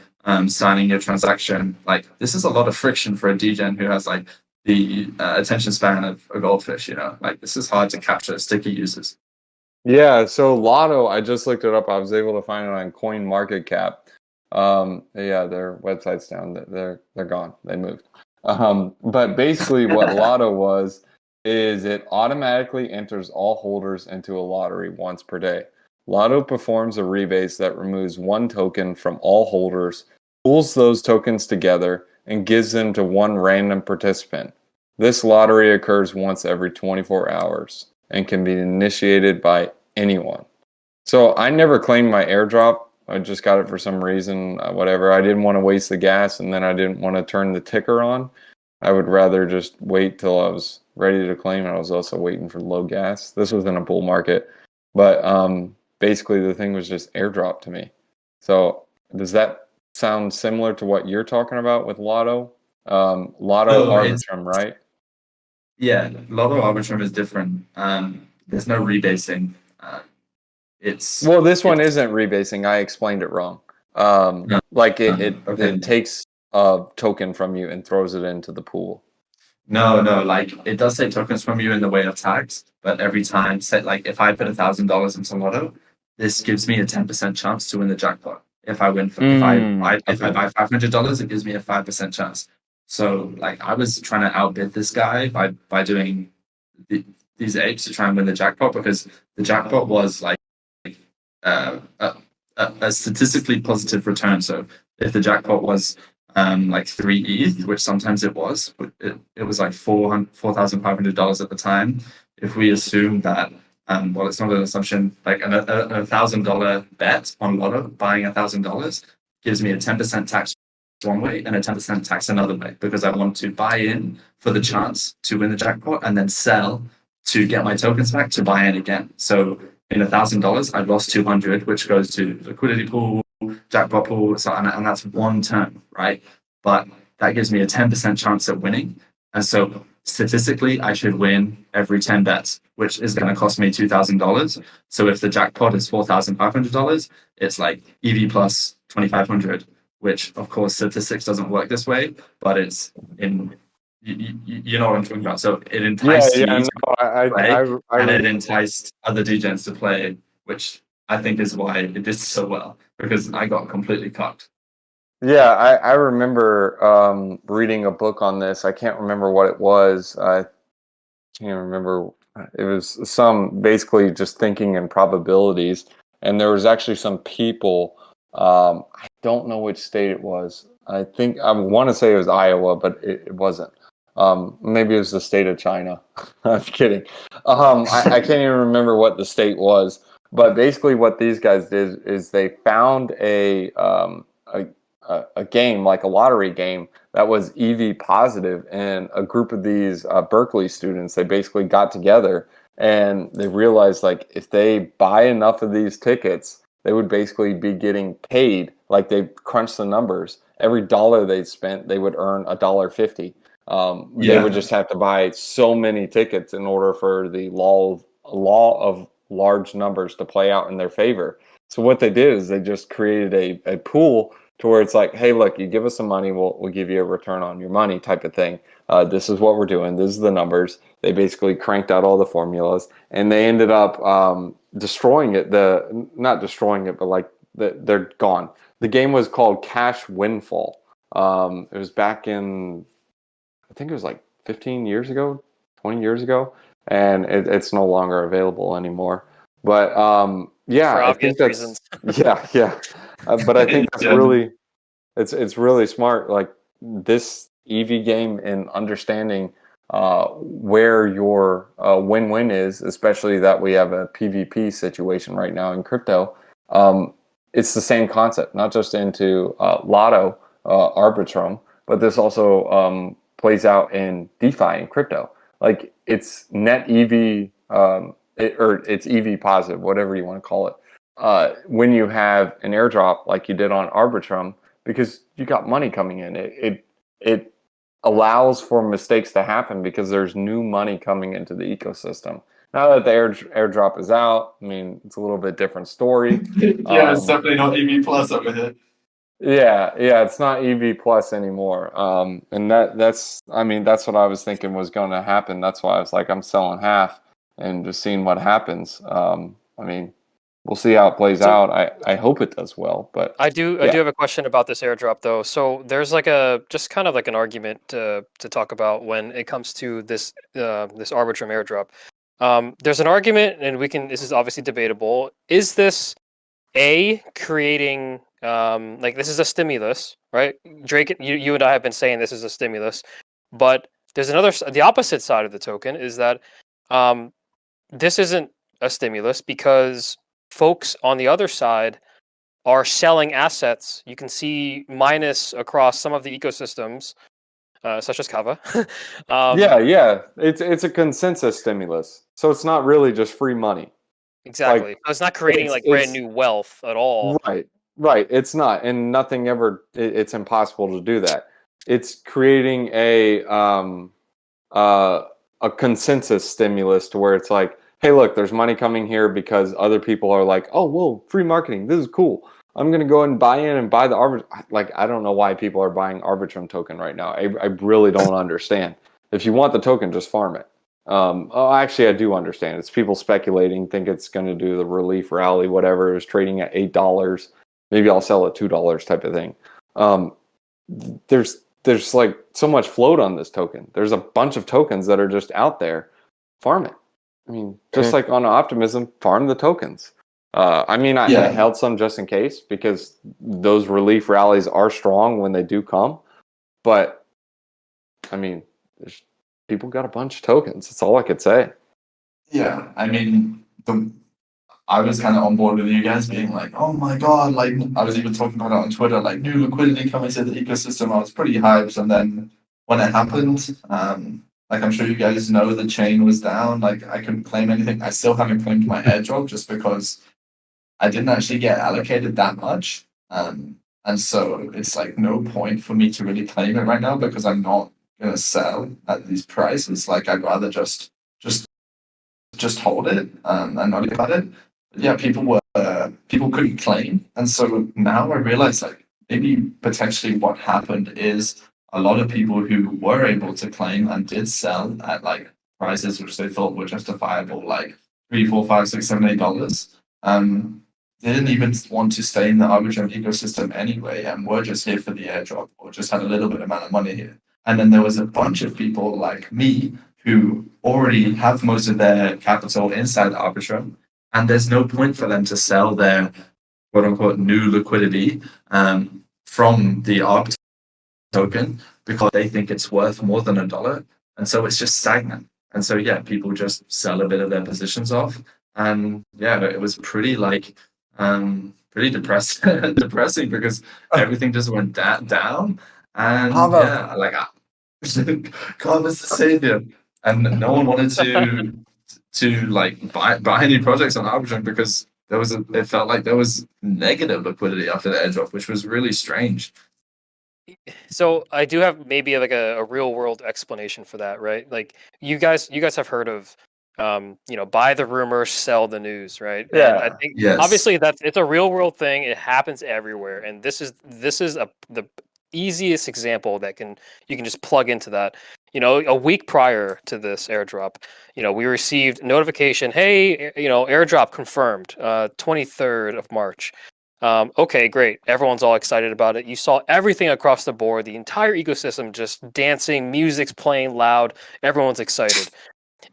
signing your transaction. Like this is a lot of friction for a DGen who has like the attention span of a goldfish, like this is hard to capture sticky users. Yeah, so Lotto, I just looked it up. I was able to find it on Coin Market Cap. Yeah, their website's down. They're gone. They moved. But basically, what Lotto was is it automatically enters all holders into a lottery once per day. Lotto performs a rebase that removes one token from all holders, pools those tokens together, and gives them to one random participant. This lottery occurs once every 24 hours and can be initiated by anyone. So I never claimed my airdrop. I just got it for some reason, whatever. I didn't want to waste the gas, and then I didn't want to turn the ticker on. I would rather just wait till I was ready to claim. I was also waiting for low gas. This was in a bull market, but basically the thing was just airdrop to me. So does that sound similar to what you're talking about with Lotto? Lotto Arbitrum, right? Yeah, Lotto Arbitrum is different. There's no rebasing. It's Well, this one it's isn't rebasing. I explained it wrong. no, Like okay. it takes a token from you and throws it into the pool. No, like it does take tokens from you in the way of tax, but every time, say, like if I put $1,000 into Lotto, this gives me a 10% chance to win the jackpot. If I win, if I Okay. buy $500, it gives me a 5% chance. So like I was trying to outbid this guy by doing these apes to try and win the jackpot because the jackpot was like a, a statistically positive return. So if the jackpot was like 3 ETH, which sometimes it was, it was like $4,500 at the time. If we assume that, well, it's not an assumption, like a $1,000 bet on Lotto, buying $1,000 gives me a 10% tax one way and a 10% tax another way because I want to buy in for the chance to win the jackpot and then sell to get my tokens back to buy in again. So in $1,000, I've lost 200, which goes to liquidity pool, jackpot pool, so and that's one turn, right? But that gives me a 10% chance at winning, and so statistically, I should win every 10 bets, which is going to cost me $2,000. So if the jackpot is $4,500, it's like EV plus 2,500, which of course statistics doesn't work this way, but it's in you know what I'm talking about. So it enticed Yeah, me to no, play, I and it remember. enticed other degens to play, which I think is why it did so well because I got completely cocked. Yeah, I remember reading a book on this. I can't remember what it was. I can't remember. It was some basically just thinking in probabilities, and there was actually some people. I don't know which state it was. I think I want to say it was Iowa, but it wasn't. Maybe it was the state of China. I'm kidding. I can't even remember what the state was. But basically, what these guys did is they found a game like a lottery game that was EV positive, and a group of these Berkeley students, they basically got together and they realized like if they buy enough of these tickets, they would basically be getting paid. Like they crunched the numbers. Every dollar they spent, they would earn $1.50. They would Yeah, just have to buy so many tickets in order for the law of large numbers to play out in their favor. So what they did is they just created a pool to where it's like, hey, look, you give us some money, we'll give you a return on your money type of thing. This is what we're doing. This is the numbers. They basically cranked out all the formulas, and they ended up destroying it. Not destroying it, but like they're gone. The game was called Cash Windfall. It was back in, I think it was like 15 years ago, 20 years ago, and it's no longer available anymore. But yeah, For I obvious think that's reasons. yeah. But I think that's yeah, really it's really smart. Like this EV game and understanding where your win-win is, especially that we have a PvP situation right now in crypto. Um, it's the same concept, not just into Lotto, Arbitrum, but this also plays out in DeFi and crypto. Like it's net EV, or it's EV positive, whatever you want to call it. When you have an airdrop like you did on Arbitrum, because you got money coming in. It allows for mistakes to happen because there's new money coming into the ecosystem. Now that the airdrop is out, I mean, it's a little bit different story. Yeah, it's definitely not EV Plus over here. Yeah, it's not EV Plus anymore. And that's I mean, that's what I was thinking was going to happen. That's why I was like, I'm selling half and just seeing what happens. I mean, we'll see how it plays So- out. I hope it does well, but I do Yeah. have a question about this airdrop though. So there's like a just kind of like an argument to talk about when it comes to this this Arbitrum airdrop. There's an argument, and this is obviously debatable. Is this creating like this is a stimulus, right? Drake, you and I have been saying this is a stimulus, but there's the opposite side of the token is that this isn't a stimulus because folks on the other side are selling assets. You can see minus across some of the ecosystems, such as Kava. yeah, it's a consensus stimulus, so it's not really just free money. Exactly. So it's not creating like brand it's new wealth at all. right. It's not, and nothing ever. It's impossible to do that. It's creating a consensus stimulus to where it's like, hey, look, there's money coming here because other people are like, oh, whoa, free marketing, this is cool. I'm gonna go and buy in and buy the Arbitrum. Like, I don't know why people are buying Arbitrum token right now. I really don't understand. If you want the token, just farm it. Actually, I do understand. It's people speculating, think it's going to do the relief rally, whatever. It was trading at $8. Maybe I'll sell at $2 type of thing. There's like so much float on this token. There's a bunch of tokens that are just out there. Farm it. I mean, just like on Optimism, farm the tokens. I held some just in case because those relief rallies are strong when they do come. But I mean, people got a bunch of tokens. That's all I could say. Yeah, I mean, I was kind of on board with you guys being like, oh my God, like I was even talking about it on Twitter, like new liquidity coming to the ecosystem. I was pretty hyped. And then when it happened, like I'm sure you guys know, the chain was down. Like I couldn't claim anything. I still haven't claimed my airdrop just because I didn't actually get allocated that much. And so it's like no point for me to really claim it right now because I'm not gonna sell at these prices. Like I'd rather just hold it and not about it. But yeah, people couldn't claim, and so now I realize like maybe potentially what happened is a lot of people who were able to claim and did sell at like prices which they thought were justifiable, like $3, $4, $5, $6, $7, $8. They didn't even want to stay in the Arbitrum ecosystem anyway, and were just here for the airdrop or just had a little bit amount of money here. And then there was a bunch of people like me who already have most of their capital inside Arbitrum, and there's no point for them to sell their quote unquote new liquidity from the ARB token because they think it's worth more than $1. And so it's just stagnant. And so, yeah, people just sell a bit of their positions off. And yeah, it was pretty pretty depressing because everything just went down. And yeah, like God was the savior, and no one wanted to like buy any projects on Arbitrum because it felt like there was negative liquidity after the airdrop, which was really strange. So I do have maybe like a real world explanation for that, right? Like you guys have heard of buy the rumor, sell the news, right? Yeah. And I think Yes. obviously it's a real world thing. It happens everywhere, and this is the easiest example that you can just plug into that. A week prior to this airdrop, we received notification, hey, airdrop confirmed, 23rd of March. Okay, great. Everyone's all excited about it. You saw everything across the board, the entire ecosystem just dancing, music's playing loud, everyone's excited.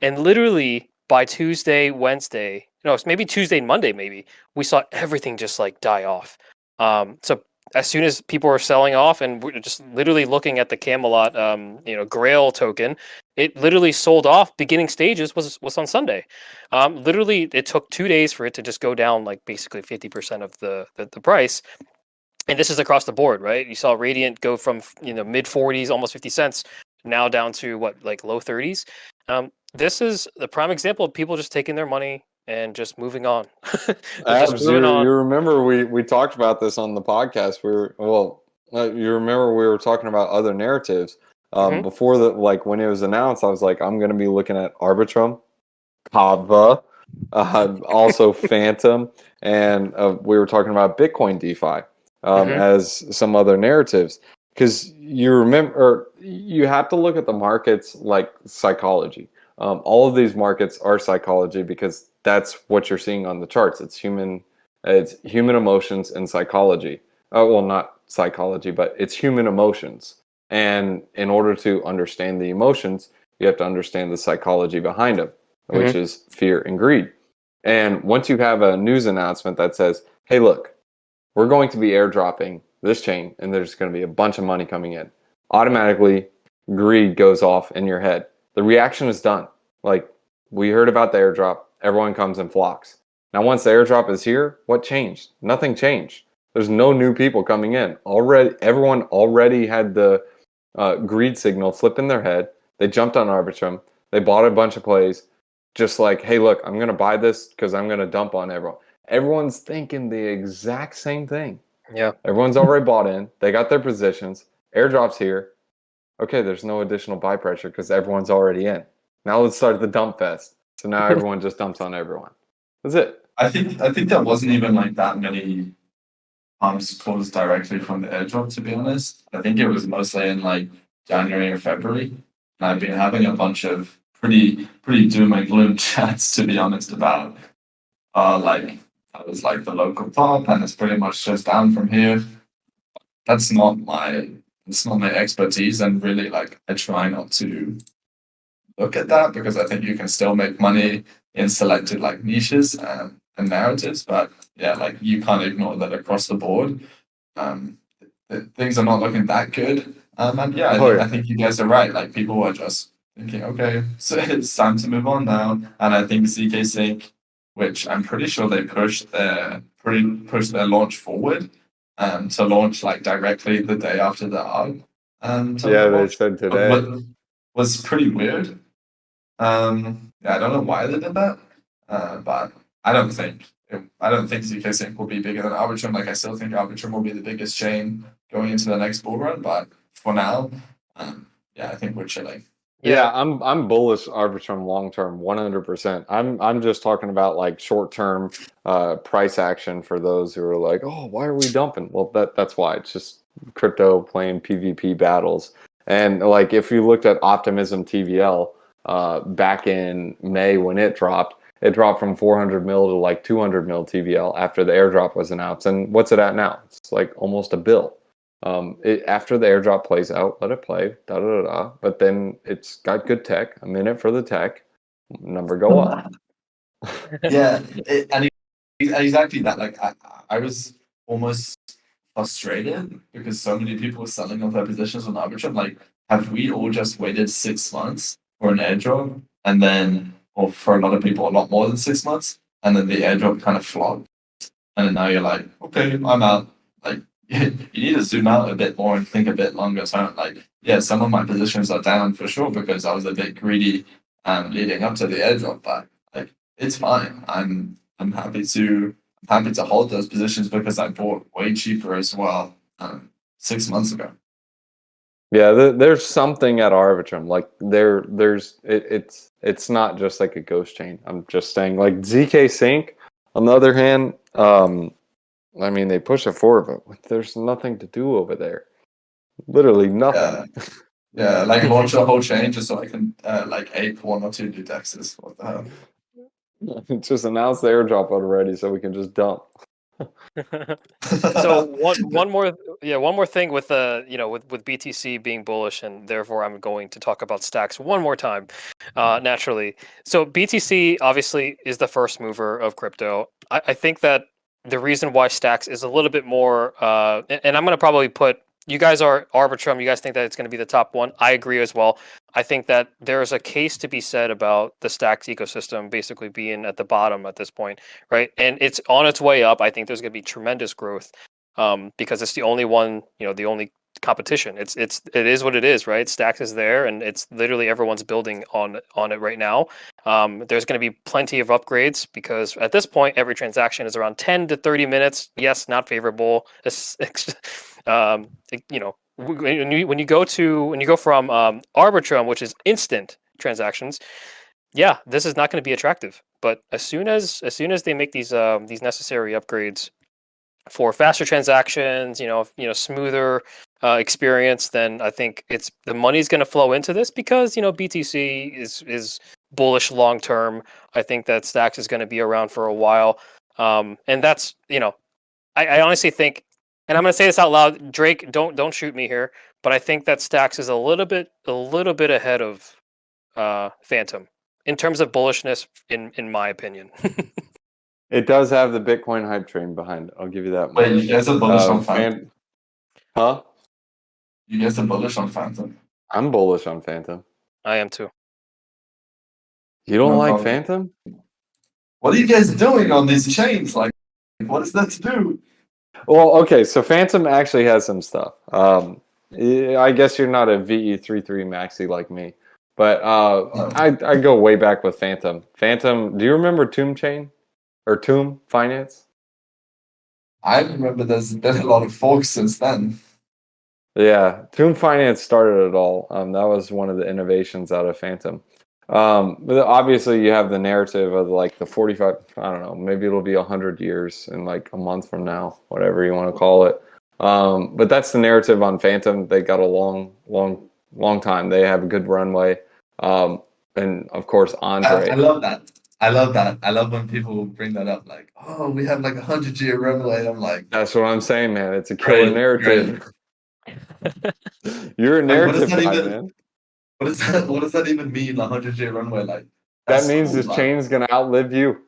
And literally by Tuesday, Wednesday, it's maybe Tuesday and Monday, maybe we saw everything just like die off. So as soon as people were selling off, and we're just literally looking at the Camelot, Grail token, it literally sold off. Beginning stages was on Sunday. Literally, it took 2 days for it to just go down like basically 50% of the price. And this is across the board, right? You saw Radiant go from mid 40s, almost 50 cents, now down to what, like low 30s. This is the prime example of people just taking their money and just moving on. Abs, you remember we talked about this on the podcast. You remember we were talking about other narratives. Mhm. Before when it was announced, I was like, I'm going to be looking at Arbitrum, Kava, also Phantom, and we were talking about Bitcoin DeFi Mhm. as some other narratives. Because you remember, or you have to look at the markets like psychology. All of these markets are psychology because that's what you're seeing on the charts. It's human emotions and psychology. Well, not psychology, but it's human emotions. And in order to understand the emotions, you have to understand the psychology behind them, which Mhm. is fear and greed. And once you have a news announcement that says, hey, look, we're going to be airdropping this chain and there's going to be a bunch of money coming in, automatically greed goes off in your head. The reaction is done. Like, we heard about the airdrop, everyone comes and flocks. Now, once the airdrop is here, what changed? Nothing changed. There's no new people coming in. Already, everyone already had the greed signal flip in their head. They jumped on Arbitrum. They bought a bunch of plays, just like, hey, look, I'm going to buy this because I'm going to dump on everyone. Everyone's thinking the exact same thing. Yeah. Everyone's already bought in. They got their positions. Airdrop's here. Okay, there's no additional buy pressure because everyone's already in. Now let's start the dump fest. So now everyone just dumps on everyone. That's it. I think there wasn't even like that many pumps caused directly from the airdrop, to be honest. I think it was mostly in like January or February. And I've been having a bunch of pretty doom and gloom chats, to be honest, about like that was like the local top and it's pretty much just down from here. That's not my it's not my expertise, and really like I try not to look at that because I think you can still make money in selected like niches and narratives. But yeah, like you can't ignore that across the board. Um, things are not looking that good. And yeah, Oh yeah. I think you guys are right. Like people are just thinking, okay, so it's time to move on now. And I think ZK Sync, which I'm pretty sure they pushed their launch forward, to launch like directly the day after the ARG Yeah, token they launch, said today. was pretty weird. Yeah, I don't know why they did that, but I don't think ZK Sync will be bigger than Arbitrum. Like I still think Arbitrum will be the biggest chain going into the next bull run, but for now, yeah, I think we're chilling. Yeah, Yeah. I'm bullish Arbitrum long term, 100%. I'm just talking about like short term price action for those who are like, oh, why are we dumping? Well, that's why. It's just crypto playing PvP battles. And like if you looked at Optimism TVL back in May when it dropped from 400 mil to like 200 mil TVL after the airdrop was announced. And what's it at now? It's like almost a bill. After the airdrop plays out, let it play, da da da da. But then it's got good tech. I'm in it for the tech. Number go up. Yeah, exactly that. Like I was almost frustrated because so many people were selling off their positions on Arbitrum. Like, have we all just waited 6 months for an airdrop, and then, or for a lot of people, a lot more than 6 months, and then the airdrop kind of flopped, and then now you're like, okay, I'm out. Like, you need to zoom out a bit more and think a bit longer term. Like, yeah, some of my positions are down for sure because I was a bit greedy leading up to the airdrop, but like, it's fine. I'm happy to hold those positions because I bought way cheaper as well 6 months ago. Yeah, there's something at Arbitrum. Like it's not just like a ghost chain. I'm just saying like ZK Sync. On the other hand, I mean they push it forward, but there's nothing to do over there. Literally nothing. Yeah, yeah, like launch a whole chain just so I can like ape one or two new dexes. What the hell? Just announce the airdrop already so we can just dump. So one more thing with with BTC being bullish, and therefore I'm going to talk about stacks one more time, naturally. So BTC obviously is the first mover of crypto. I think that the reason why stacks is a little bit more, and I'm going to probably put you guys are Arbitrum. You guys think that it's going to be the top one. I agree as well. I think that there's a case to be said about the stacks ecosystem basically being at the bottom at this point, right? And it's on its way up. I think there's going to be tremendous growth, because it's the only one, the only competition. It is what it is, right? Stacks is there, and it's literally everyone's building on it right now. There's going to be plenty of upgrades because at this point, every transaction is around 10 to 30 minutes. Yes, not favorable. when you go from Arbitrum, which is instant transactions, yeah, this is not going to be attractive. But as soon as they make these necessary upgrades for faster transactions, smoother experience, then I think the money's going to flow into this because BTC is bullish long term. I think that Stacks is going to be around for a while, and that's I honestly think, and I'm going to say this out loud, Drake, don't shoot me here, but I think that Stacks is a little bit ahead of Phantom in terms of bullishness, in my opinion. It does have the Bitcoin hype train behind it. I'll give you that much. Wait, you guys are bullish on Phantom? Huh? You guys are bullish on Phantom? I'm bullish on Phantom. I am too. You don't No like problem. Phantom? What are you guys doing on these chains? Like, what is that to do? Well, okay, so Phantom actually has some stuff. I guess you're not a VE33 maxi like me, but I go way back with Phantom. Phantom, do you remember Tomb Chain or Tomb Finance? I remember there's been a lot of forks since then. Yeah, Tomb Finance started it all. That was one of the innovations out of Phantom. But obviously, you have the narrative of like the 45. I don't know. Maybe it'll be 100 years in like a month from now, whatever you want to call it. But that's the narrative on Phantom. They got a long time. They have a good runway. And of course, Andre. I love that. I love that. I love when people bring that up. Like, oh, we have like 100-year runway. I'm like, That's what I'm saying, man. It's a killer Great, narrative. You're a like, what narrative does that guy, even? man. What does that even mean? 100-year runway, like That that's means cool, this like, chain's gonna outlive you.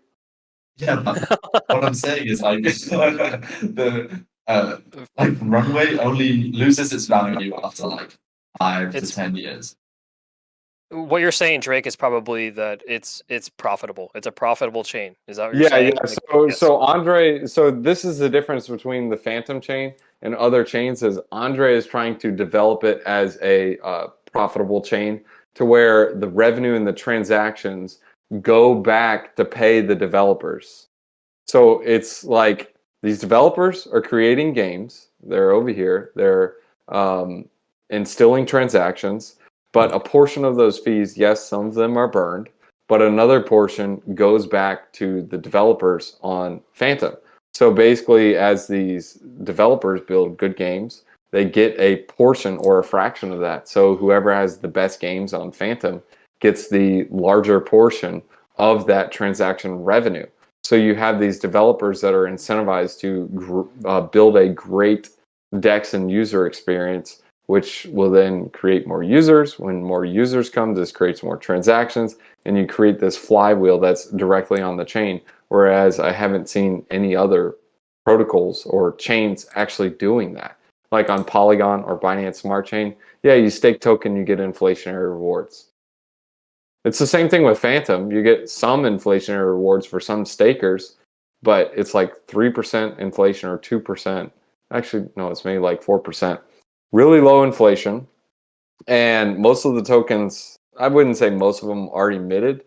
yeah. But what I'm saying is like the like runway only loses its value after like 5 to It's 10 years. what you're saying, Drake, is probably that it's profitable. It's a profitable chain. Is that what you're Yeah, saying? yeah. Like, So, yes. so Andre, so this is the difference between the Phantom chain and other chains. Is Andre is trying to develop it as a profitable chain to where the revenue and the transactions go back to pay the developers. So it's like these developers are creating games. They're over here. They're instilling transactions, but a portion of those fees, yes, some of them are burned, but another portion goes back to the developers on Phantom. So basically, as these developers build good games, they get a portion or a fraction of that. So whoever has the best games on Phantom gets the larger portion of that transaction revenue. So you have these developers that are incentivized to build a great DEX and user experience, which will then create more users. When more users come, this creates more transactions, and you create this flywheel that's directly on the chain. Whereas I haven't seen any other protocols or chains actually doing that. Like on Polygon or Binance Smart Chain, yeah, you stake token, you get inflationary rewards. It's the same thing with Phantom. You get some inflationary rewards for some stakers, but it's like 3% inflation or 2%. Actually, no, it's maybe like 4%. Really low inflation. And most of the tokens, I wouldn't say most of them are emitted,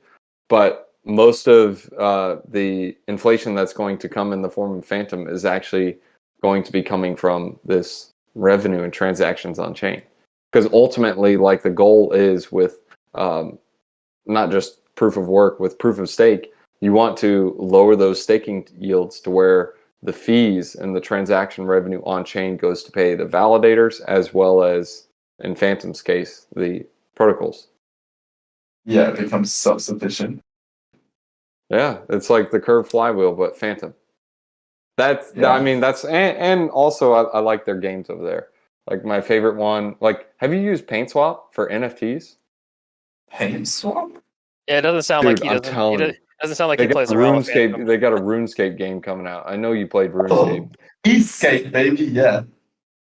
but most of the inflation that's going to come in the form of Phantom is actually going to be coming from this revenue and transactions on chain. Because ultimately, like the goal is with not just proof of work, with proof of stake, you want to lower those staking yields to where the fees and the transaction revenue on chain goes to pay the validators as well as, in Phantom's case, the protocols. Yeah, it becomes self-sufficient. Yeah, it's like the curved flywheel, but Phantom. Yeah. I mean, and also I like their games over there. Like my favorite one, like, have you used PaintSwap for NFTs? Paint swap? Yeah, it doesn't sound Dude, like he I'm doesn't. telling you. Doesn't sound like They he got plays around with RuneScape. Phantom. They got a RuneScape game coming out. I know you played RuneScape. Oh, Escape, baby, yeah.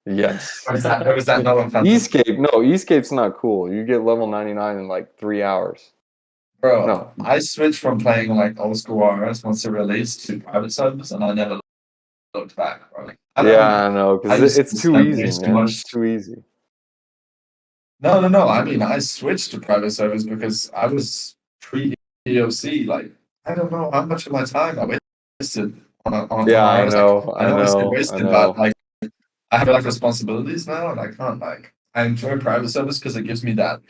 Yes. Or is that not on Phantom? Escape. No, Escape's not cool. You get level 99 in like 3 hours. Bro, No. I switched from playing like old school RS once it released to private servers, and I never looked back, bro. I know, I because just it's too spent way easy, too man. much. It's too easy. No. I mean, I switched to private servers because I was pre-EOC. Like, I don't know how much of my time I wasted on Yeah, I RS. Like, know. I I know I said know. I wasted, but know. like, I have like responsibilities now, and I can't like. I enjoy private service because it gives me that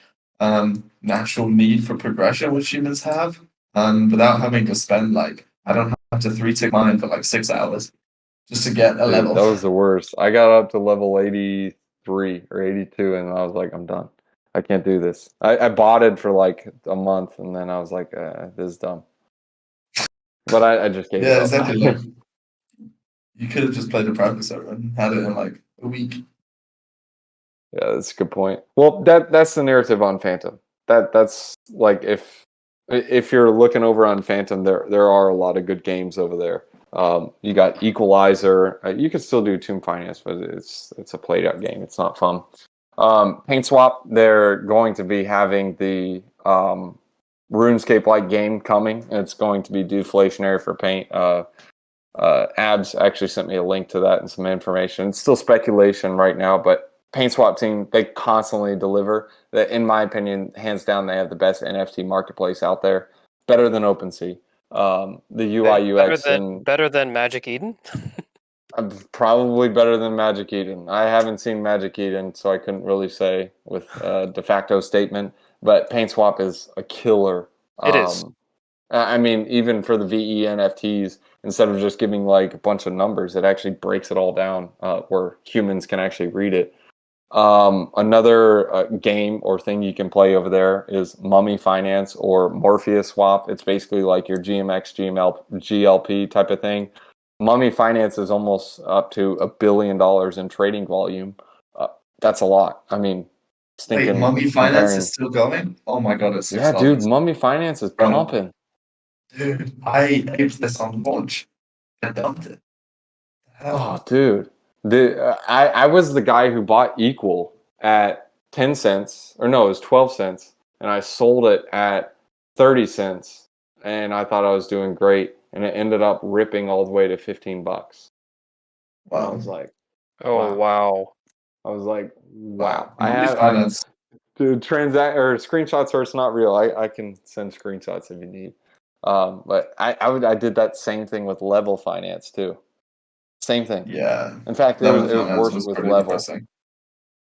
natural need for progression which humans have, without having to spend like I don't have to three tick mine for like 6 hours just to get a Dude, level. that was the worst. I got up to level 83 or 82, and I was like, I'm done. I can't do this. I bought it for like a month, and then I was like, this is dumb. But I just gave it Yeah, up. exactly. Like you could have just played the private server and had it in like a week. Yeah, that's a good point. Well, that's the narrative on Phantom. That's like if you're looking over on Phantom, there are a lot of good games over there. You got Equalizer. You can still do Tomb Finance, but it's a played out game. It's not fun. Paint Swap. They're going to be having the RuneScape like game coming. And it's going to be deflationary for Paint. Abs actually sent me a link to that and some information. It's still speculation right now, but Paint Swap team, they constantly deliver. That, in my opinion, hands down, they have the best NFT marketplace out there, better than OpenSea. The UI UX and better than Magic Eden. probably better than Magic Eden. I haven't seen Magic Eden, so I couldn't really say with a de facto statement. But Paint Swap is a killer. It is. I mean, even for the VE NFTs, instead of just giving like a bunch of numbers, it actually breaks it all down where humans can actually read it. Another game or thing you can play over there is Mummy Finance or Morpheus Swap. It's basically like your GMX, GLP type of thing. Mummy Finance is almost up to $1 billion in trading volume. That's a lot. I mean, Wait, stinking Mummy Finance is still going? Oh my god, it's yeah, dude, $6. Mummy Finance is Bro, pumping. dude, I aped this on launch. I dumped it. Oh, dude. I was the guy who bought Equal at 10 cents, or no, it was 12 cents, and I sold it at 30 cents, and I thought I was doing great, and it ended up ripping all the way to 15 bucks. And I Wow. was like, Oh wow. I was like, wow. I Mummy have, Finance. dude, screenshots are it's not real. I can send screenshots if you need. But I did that same thing with Level Finance too. Same thing. Yeah. In fact, Level it was Finance worse was with pretty Level. depressing.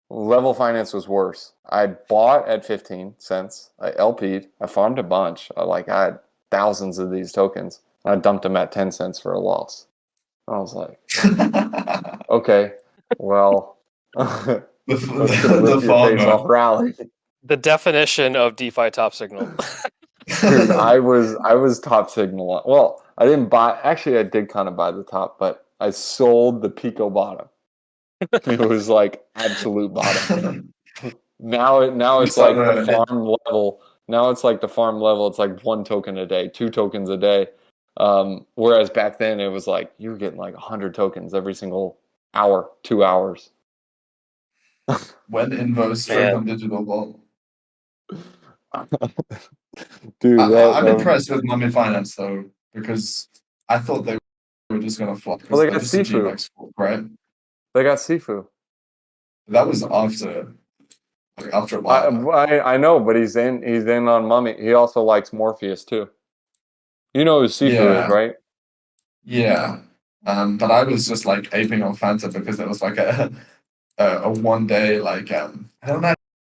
Level Finance was worse. I bought at 15 cents. I LP'd. I farmed a bunch. I had thousands of these tokens. And I dumped them at 10 cents for a loss. I was like, okay, well, the let's lift your face farmer. off rally. The definition of DeFi top signal. Dude, I was top signal. Well, I didn't buy. Actually, I did kind of buy the top, but I sold the Pico bottom. It was like absolute bottom. Now We it's like the started. farm level. Now it's like the farm level. It's like 1 token a day, 2 tokens a day. Whereas back then it was like you were getting like 100 tokens every single hour, 2 hours. When Invo straight on digital vault. Dude, I'm impressed with Mummy Finance though, because I thought they were just gonna flop because well, they they're got just a Sifu. GMX fork, right? They got Sifu. That was after a while. I know, but he's in on Mummy. He also likes Morpheus too. You know who Sifu is, Yeah, right? yeah. But I was just like aping on Fanta because it was like a 1 day I don't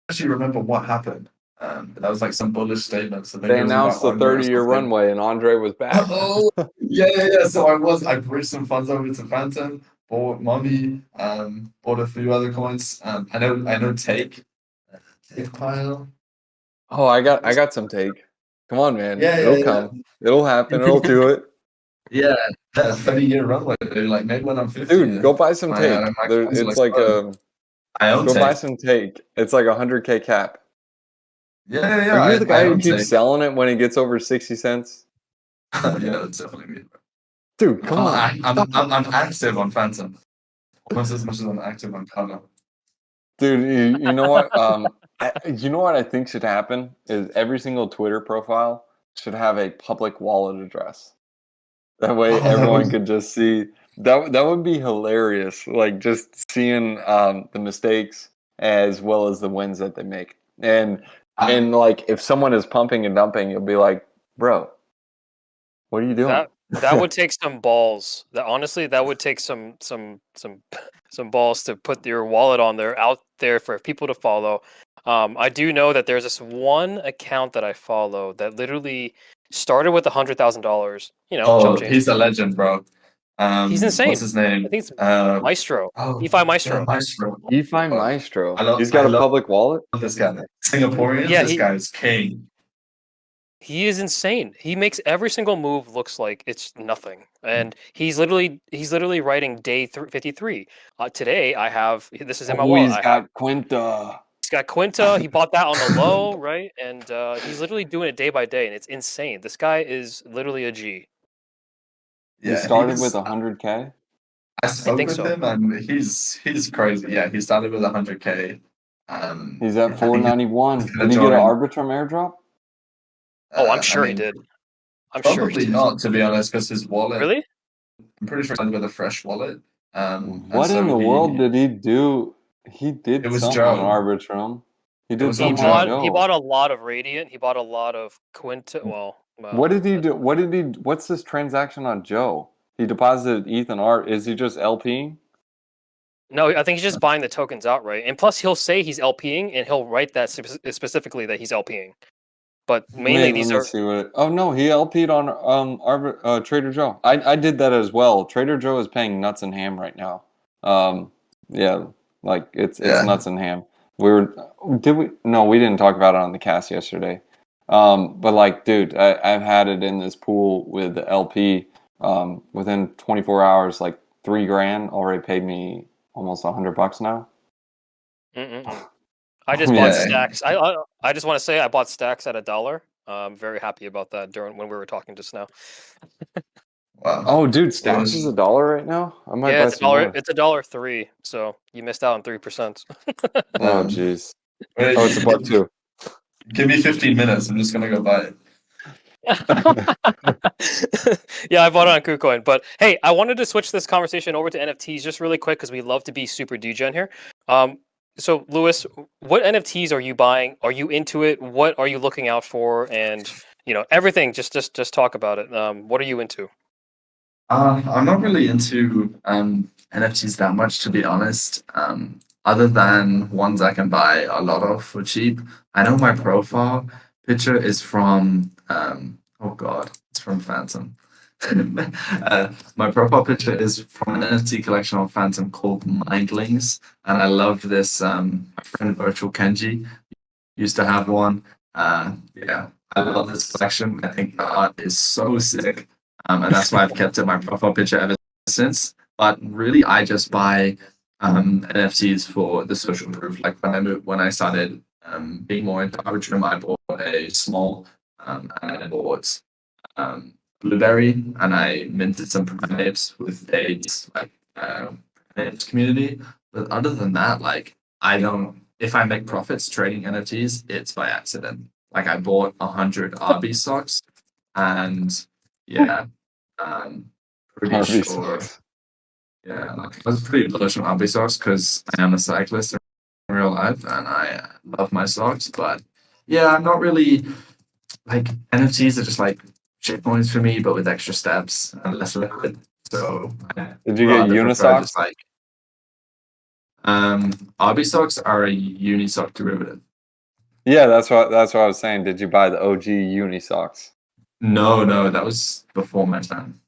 actually remember what happened. But that was like some bullish statement. So maybe They it was announced about the Andre or 30-year something. runway, and Andre was back. Oh, yeah. So I bridged some funds over to Phantom, bought Mummy, bought a few other coins. I know Take Pile. Oh, I got some take. Come on, man. It'll Yeah. come. It'll happen. It'll do it. Yeah, that 30-year runway, dude. Like maybe when I'm 50, Dude, go buy some take. my coins will It's like explode. I own go buy Take. some take. It's like 100K cap. Yeah. Are you the I guy who own keeps Take. selling it when it gets over 60 cents? Yeah, that's definitely me. Dude, come on. I'm active on Phantom almost as much as I'm active on Color. Dude, you know what? You know what I think should happen is every single Twitter profile should have a public wallet address. That way, Oh, that everyone was could just see. That would be hilarious. Like just seeing the mistakes as well as the wins that they make. And like if someone is pumping and dumping, you'll be like, bro, what are you doing? That would take some balls. That honestly, that would take some balls to put your wallet on there out there for people to follow. I do know that there's this one account that I follow that literally started with $100,000. You know, chump Oh, change. he's a legend, bro. He's What's insane. his I name? think it's Uh, Maestro, oh, DeFi yeah, Maestro. Maestro. DeFi Oh, Maestro. I He's got a love public wallet. this guy. Singaporean. Yeah, This guy's king. he is insane. He makes every single move looks like it's nothing, and he's literally writing day 53. Today I have this is in my Oh, wallet. he's got Quinta. He's got Quinta. He bought that on the low, right? And he's literally doing it day by day, and it's insane. This guy is literally a G. He Yeah, started with 100K. I I spoke think with so. him, and he's crazy. Yeah, he started with 100K. He's at I think 491. he's gonna Did he get an join. Arbitrum airdrop? Oh, I'm I sure he mean, did. I'm sure he probably did. not, to be honest, because his wallet. Really? I'm pretty sure he started with a fresh wallet. And What in so the world did he do? He did It was something on Joe. Arbitrum. He did was He on something on Joe. bought he Joe. bought a lot of Radiant. He bought a lot of Quinta. Well, What did he do? What did he? What's this transaction on Joe? He deposited ETH and ARB. Is he just LPing? no, I think he's just buying the tokens outright. And plus, he'll say he's LPing, and he'll write that specifically that he's LPing. But mainly Wait, these let me are see what. Oh no, he LP'd on Trader Joe. I did that as well. Trader Joe is paying nuts and ham right now. Yeah, like it's Yeah. nuts and ham. We didn't talk about it on the cast yesterday. But like, dude, I've had it in this pool with the LP. Within 24 hours, like $3,000 already paid me almost $100 now. Mm-mm-mm. I just bought Yeah. stacks. I just want to say I bought stacks at $1. I'm very happy about that during when we were talking just now. Wow. Oh, dude, Stacks was- is $1 right now. I might Yeah, buy it's some more. It's $1.03. So you missed out on 3%. Oh, Um, jeez. wait, Oh, it's a buck too. Give me 15 minutes. I'm just gonna go buy it. Yeah, I bought it on KuCoin. But hey, I wanted to switch this conversation over to NFTs just really quick because we love to be super degen here. So Lewis, what NFTs are you buying? Are you into it? What are you looking out for? And everything. Just talk about it. What are you into? I'm not really into NFTs that much, to be honest. Other than ones I can buy a lot of for cheap. I know my profile picture is from oh god, it's from Phantom. My profile picture is from an NFT collection on Phantom called Mindlings, and I love this. My friend Virtual Kenji used to have one. Yeah, I love this collection. I think the art is so sick. And that's why I've kept it my profile picture ever since. But really, I just buy NFTs for the social proof. Like when I started being more into Arbitrum, I bought a small and I bought Blueberry, and I minted some primates with a like primates community. But other than that, like I don't. If I make profits trading NFTs, it's by accident. Like I bought 100 RB stocks, and yeah, pretty RV sure. sucks. Yeah, like I was pretty bullish on RB stocks because I am a cyclist in real life and I love my stocks. But yeah, I'm not really like NFTs are just like shit coins for me, but with extra steps and less liquid. So I Did you get rather prefer Unisocks? just like RB stocks are a Unisoc derivative. Yeah, that's what I was saying. Did you buy the OG Unisocks? No, that was before my time.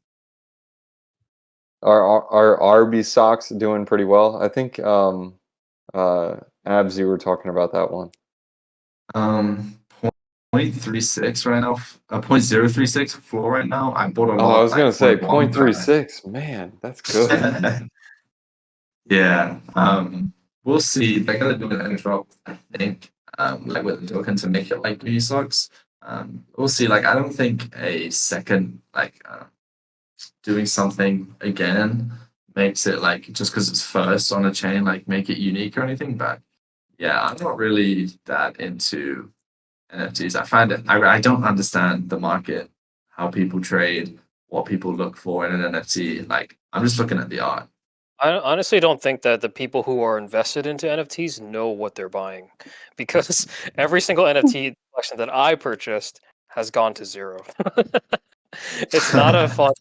Are RB socks doing pretty well? I think Abs, you were talking about that one. 0.36 right now, 0.036 floor right now. I bought a Oh, lot. I was gonna say 0.1, 0.36. Man, that's good. Yeah. We'll see. They're gonna do an airdrop, I think, like with the token to make it like mini stocks. We'll see. Like, I don't think a second doing something again makes it like just because it's first on a chain, like make it unique or anything. But yeah, I'm not really that into NFTs. I find it. I don't understand the market, how people trade, what people look for in an NFT. Like, I'm just looking at the art. I honestly don't think that the people who are invested into NFTs know what they're buying, because every single NFT collection that I purchased has gone to zero. It's not a fun.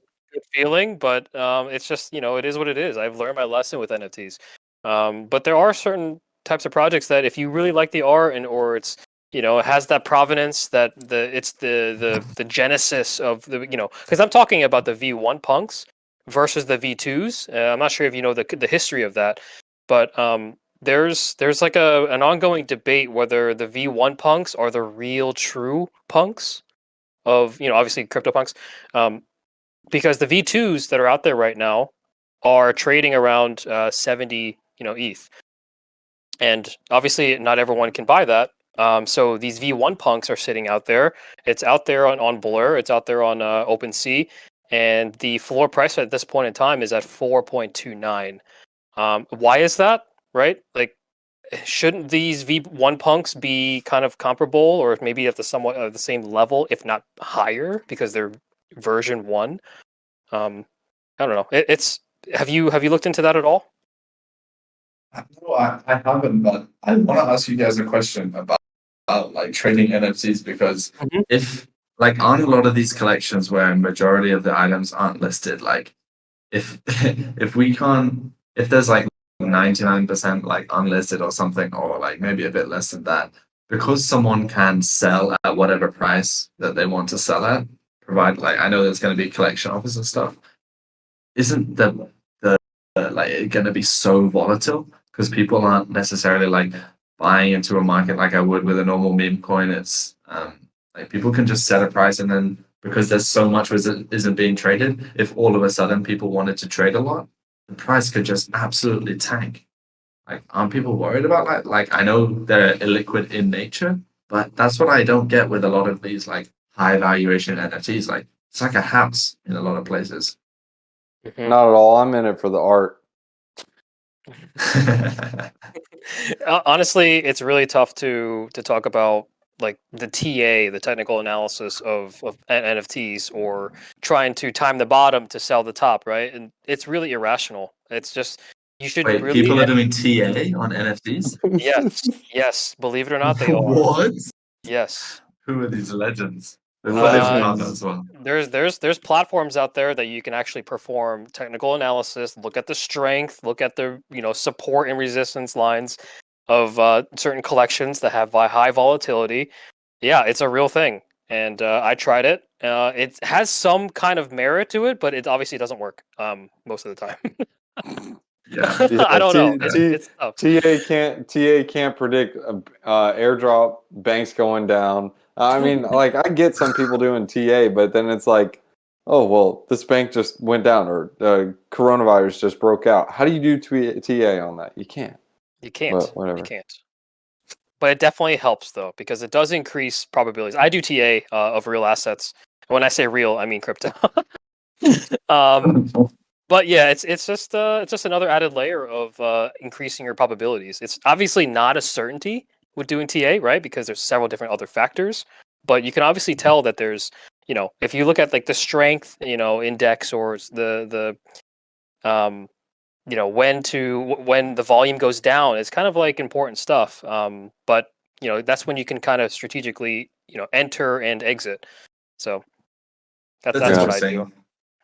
good feeling, but it's just it is what it is. I've learned my lesson with NFTs. But there are certain types of projects that if you really like the art or it's it has that provenance that it's the genesis of the because I'm talking about the V1 punks versus the V2s. I'm not sure if you know the history of that, but there's like an ongoing debate whether the V1 punks are the real true punks of obviously CryptoPunks, because the V2s that are out there right now are trading around 70 ETH, and obviously not everyone can buy that. So these V1 punks are sitting out there. It's out there on Blur. It's out there on OpenSea, and the floor price at this point in time is at 4.29. Why is that? Right? Like, shouldn't these V1 punks be kind of comparable, or maybe at the somewhat the same level, if not higher, because they're version 1? I don't know. It's have you looked into that at all? No, I haven't, but I want to ask you guys a question about like trading NFTs because Mhm. if like aren't a lot of these collections where majority of the items aren't listed, like if if there's like 99% like unlisted or something, or like maybe a bit less than that, because someone can sell at whatever price that they want to sell at, provide like I know there's going to be collection offers and stuff, isn't the like going to be so volatile because people aren't necessarily like buying into a market like I would with a normal meme coin. It's like people can just set a price, and then because there's so much isn't being traded, if all of a sudden people wanted to trade a lot, the price could just absolutely tank. Like, aren't people worried about that? Like, I know they're illiquid in nature, but that's what I don't get with a lot of these like high valuation NFTs. Like, it's like a house in a lot of places. Mhm. Not at all. I'm in it for the art. Honestly, it's really tough to talk about like the TA, the technical analysis of NFTs, or trying to time the bottom to sell the top, right? And it's really irrational. It's just you should Wait, really people are doing TA on NFTs? yes, believe it or not, they are. What? Yes. Who are these legends? They've got this partner Legends. as well. There's platforms out there that you can actually perform technical analysis, look at the strength, look at the support and resistance lines of certain collections that have high volatility. Yeah, it's a real thing, and I tried it. It has some kind of merit to it, but it obviously doesn't work most of the time. Yeah. Yeah, I don't know. T It's tough. TA can't predict airdrop banks going down. I mean, like I get some people doing TA, but then it's like, oh well, this bank just went down, or coronavirus just broke out. How do you do TA on that? You can't. You can't. But You whatever. can't. But it definitely helps though, because it does increase probabilities. I do TA of real assets. When I say real, I mean crypto. um, but yeah, it's just another added layer of increasing your probabilities. It's obviously not a certainty with doing TA, right? Because there's several different other factors. But you can obviously tell that there's, if you look at like the strength, index, or um, when the volume goes down, it's kind of like important stuff. But that's when you can kind of strategically enter and exit. So That's that's what I do. interesting.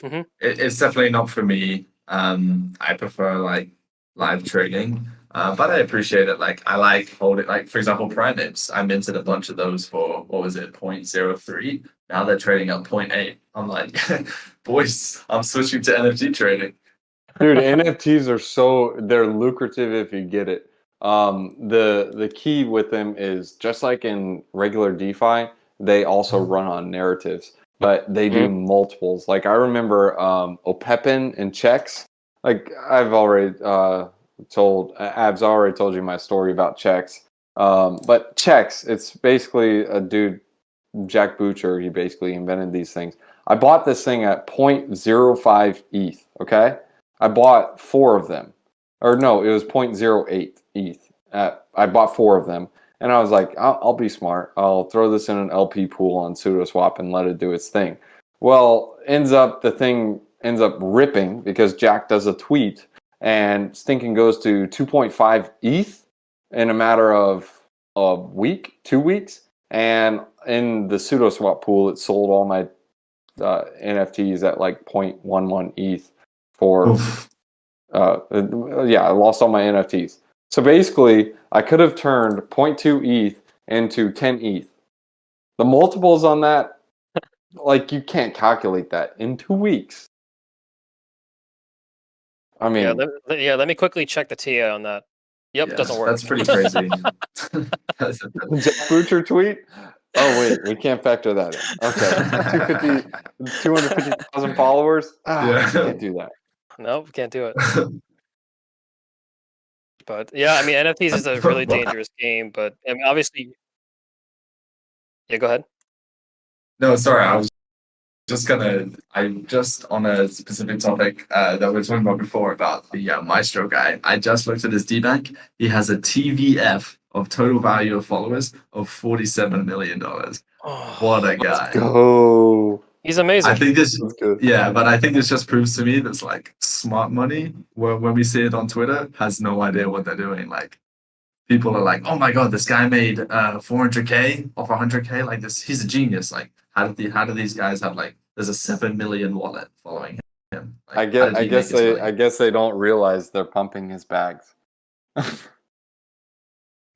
Hmm. It's definitely not for me. I prefer like live trading, but I appreciate it. Like I like holding, like for example, Primates. I minted a bunch of those for what was it, 0.03. Now they're trading at point 0.8. I'm like, boys, I'm switching to NFT trading. Dude, NFTs they're lucrative if you get it. The key with them is just like in regular DeFi, they also run on narratives, but they do multiples. Like I remember Opepin and Checks. Like I've already Ab's already told you my story about Checks. But Checks, it's basically a dude, Jack Butcher. He basically invented these things. I bought this thing at 0.05 ETH. Okay. I bought 4 of them. Or no, it was 0.08 ETH. I bought 4 of them. And I was like, I'll be smart. I'll throw this in an LP pool on SudoSwap and let it do its thing. Well, the thing ends up ripping because Jack does a tweet and stinking goes to 2.5 ETH in a matter of a week, 2 weeks. And in the SudoSwap pool, it sold all my NFTs at like 0.11 ETH for Oof. I lost all my NFTs. So basically, I could have turned 0.2 ETH into 10 ETH. The multiples on that, like you can't calculate that in 2 weeks. I mean, Let me quickly check the TA on that. Yep, Yeah, doesn't work. that's pretty crazy. Jeff Butcher tweet. Oh wait, we can't factor that in. Okay, 250,000 followers. Yeah. Can't do that. Nope, can't do it. But yeah, I mean, NFTs is a really dangerous game. But I mean, obviously, yeah. Go ahead. No, sorry, I'm just on a specific topic that we were talking about before about the Maestro guy. I just looked at his DBank. He has a TVF of total value of followers of $47 million. What a guy. Go. He's amazing. I think this, That's good. yeah, but I think this just proves to me that's like smart money, when we see it on Twitter, has no idea what they're doing. Like, people are like, "Oh my god, this guy made 400K off 100K. Like this, he's a genius." Like, how do these guys have like? There's a 7 million wallet following him. Like, I guess they don't realize they're pumping his bags.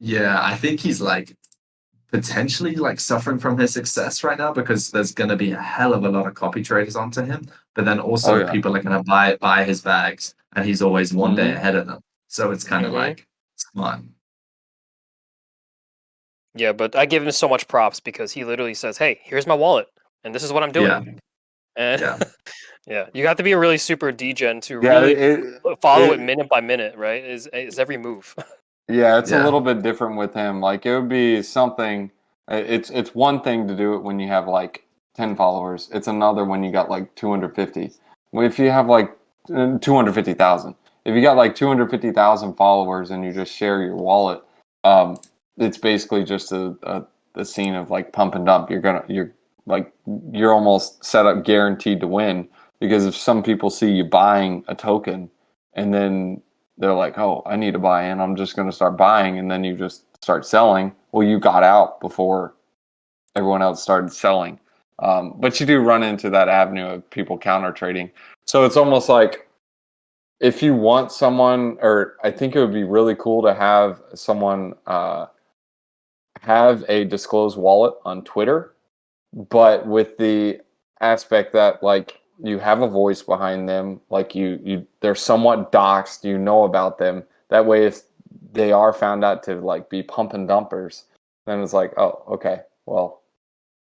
Yeah, I think he's like potentially like suffering from his success right now because there's going to be a hell of a lot of copy traders onto him, but then also Oh, yeah. people are going to buy his bags, and he's always one day Mhm. ahead of them. So it's kind of Mhm. like smart. Yeah, but I give him so much props because he literally says, "Hey, here's my wallet, and this is what I'm doing." Yeah, And yeah. yeah, you have to be a really super degen to Yeah, really follow it minute by minute, right? Is every move. Yeah, it's a Yeah. little bit different with him. Like it would be something. It's one thing to do it when you have like 10 followers. It's another when you got like 250. If you have like 250,000, if you got like 250,000 followers and you just share your wallet, it's basically just a scene of like pump and dump. You're almost set up guaranteed to win because if some people see you buying a token and then they're like, "Oh, I need to buy in. I'm just going to start buying," and then you just start selling. Well, you got out before everyone else started selling. But you do run into that avenue of people counter trading. So it's almost like if you want someone, or I think it would be really cool to have someone have a disclosed wallet on Twitter, but with the aspect that like you have a voice behind them, like they're somewhat doxed, you know about them. That way, if they are found out to like be pump and dumpers, then it's like, oh, okay, well,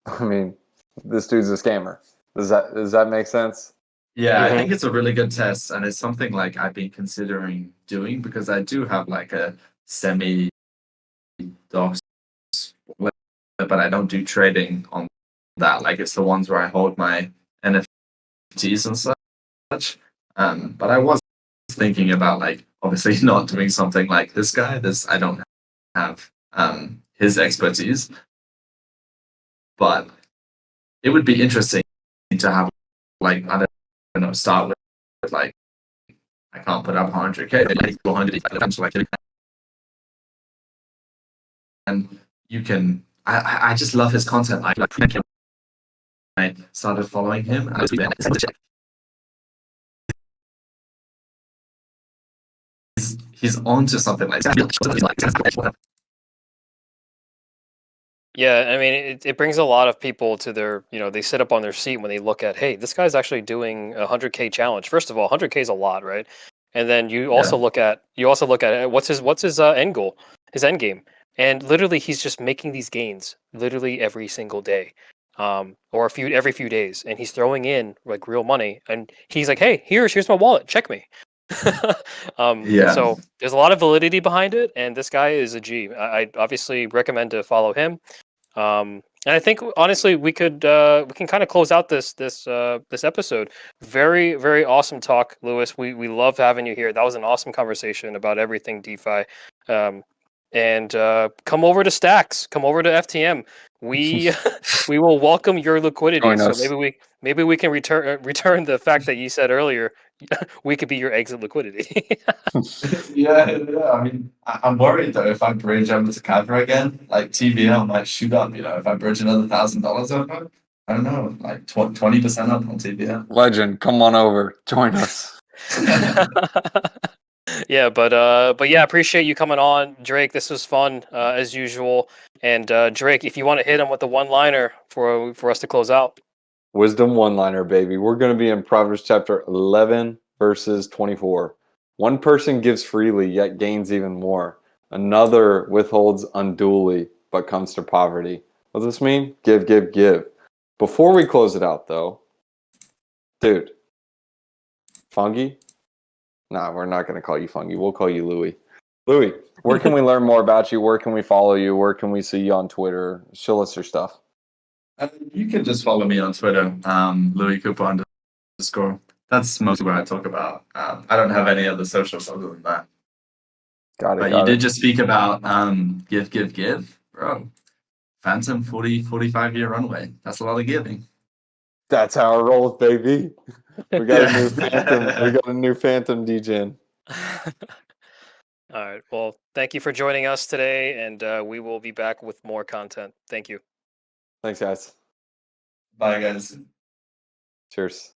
I mean, this dude's a scammer. Does that make sense? Yeah, I Mhm. think it's a really good test, and it's something like I've been considering doing because I do have like a semi docs, but I don't do trading on that. Like, it's the ones where I hold my NFTs and such. But I was thinking about like obviously not doing something like this guy. I don't have his expertise, but it would be interesting to have like I don't know, start with like I can't put up 100K, like 200, and you can. I just love his content. Like I started following him. And he's onto something like that. Yeah, I mean, it brings a lot of people to their, they sit up on their seat when they look at, hey, this guy's actually doing a 100K challenge. First of all, 100K is a lot, right? And then you also look at what's his end goal, his end game, and literally he's just making these gains literally every single day, or every few days, and he's throwing in like real money, and he's like, hey, here's my wallet, check me. Yeah. So there's a lot of validity behind it, and this guy is a G. I obviously recommend to follow him. And I think honestly we can kind of close out this episode. Very, very awesome talk, Lewis. We love having you here. That was an awesome conversation about everything DeFi. And come over to Stacks, come over to FTM. We we will welcome your liquidity. Join So us. maybe we can return the fact that you said earlier we could be your exit liquidity. Yeah. I mean, I'm worried though if I bridge over to Kavra again, like TVL might shoot up. If I bridge another $1,000 over, I don't know, like 20% up on TBL. Legend, come on over, join us. Yeah, but yeah, appreciate you coming on, Drake. This was fun as usual. And Drake, if you want to hit him with the one-liner for us to close out. Wisdom one-liner, baby. We're going to be in Proverbs chapter 11, verses 24. One person gives freely, yet gains even more. Another withholds unduly, but comes to poverty. What does this mean? Give, give, give. Before we close it out, though, dude, Fungi? Nah, we're not going to call you Fungi. We'll call you Louie. Louie, where can we learn more about you? Where can we follow you? Where can we see you on Twitter? Show us your stuff. You can just follow me on Twitter, Louis Cooper _. That's mostly what I talk about. I don't have any other socials other than that. Got it, But you got did it. just speak about give, give, give, bro. Phantom 45-year runway. That's a lot of giving. That's how it rolls, baby. We got a new Phantom. We Yeah. got a new Phantom DJ. All right. Well, thank you for joining us today, and we will be back with more content. Thank you. Thanks, guys. Bye, guys. Cheers.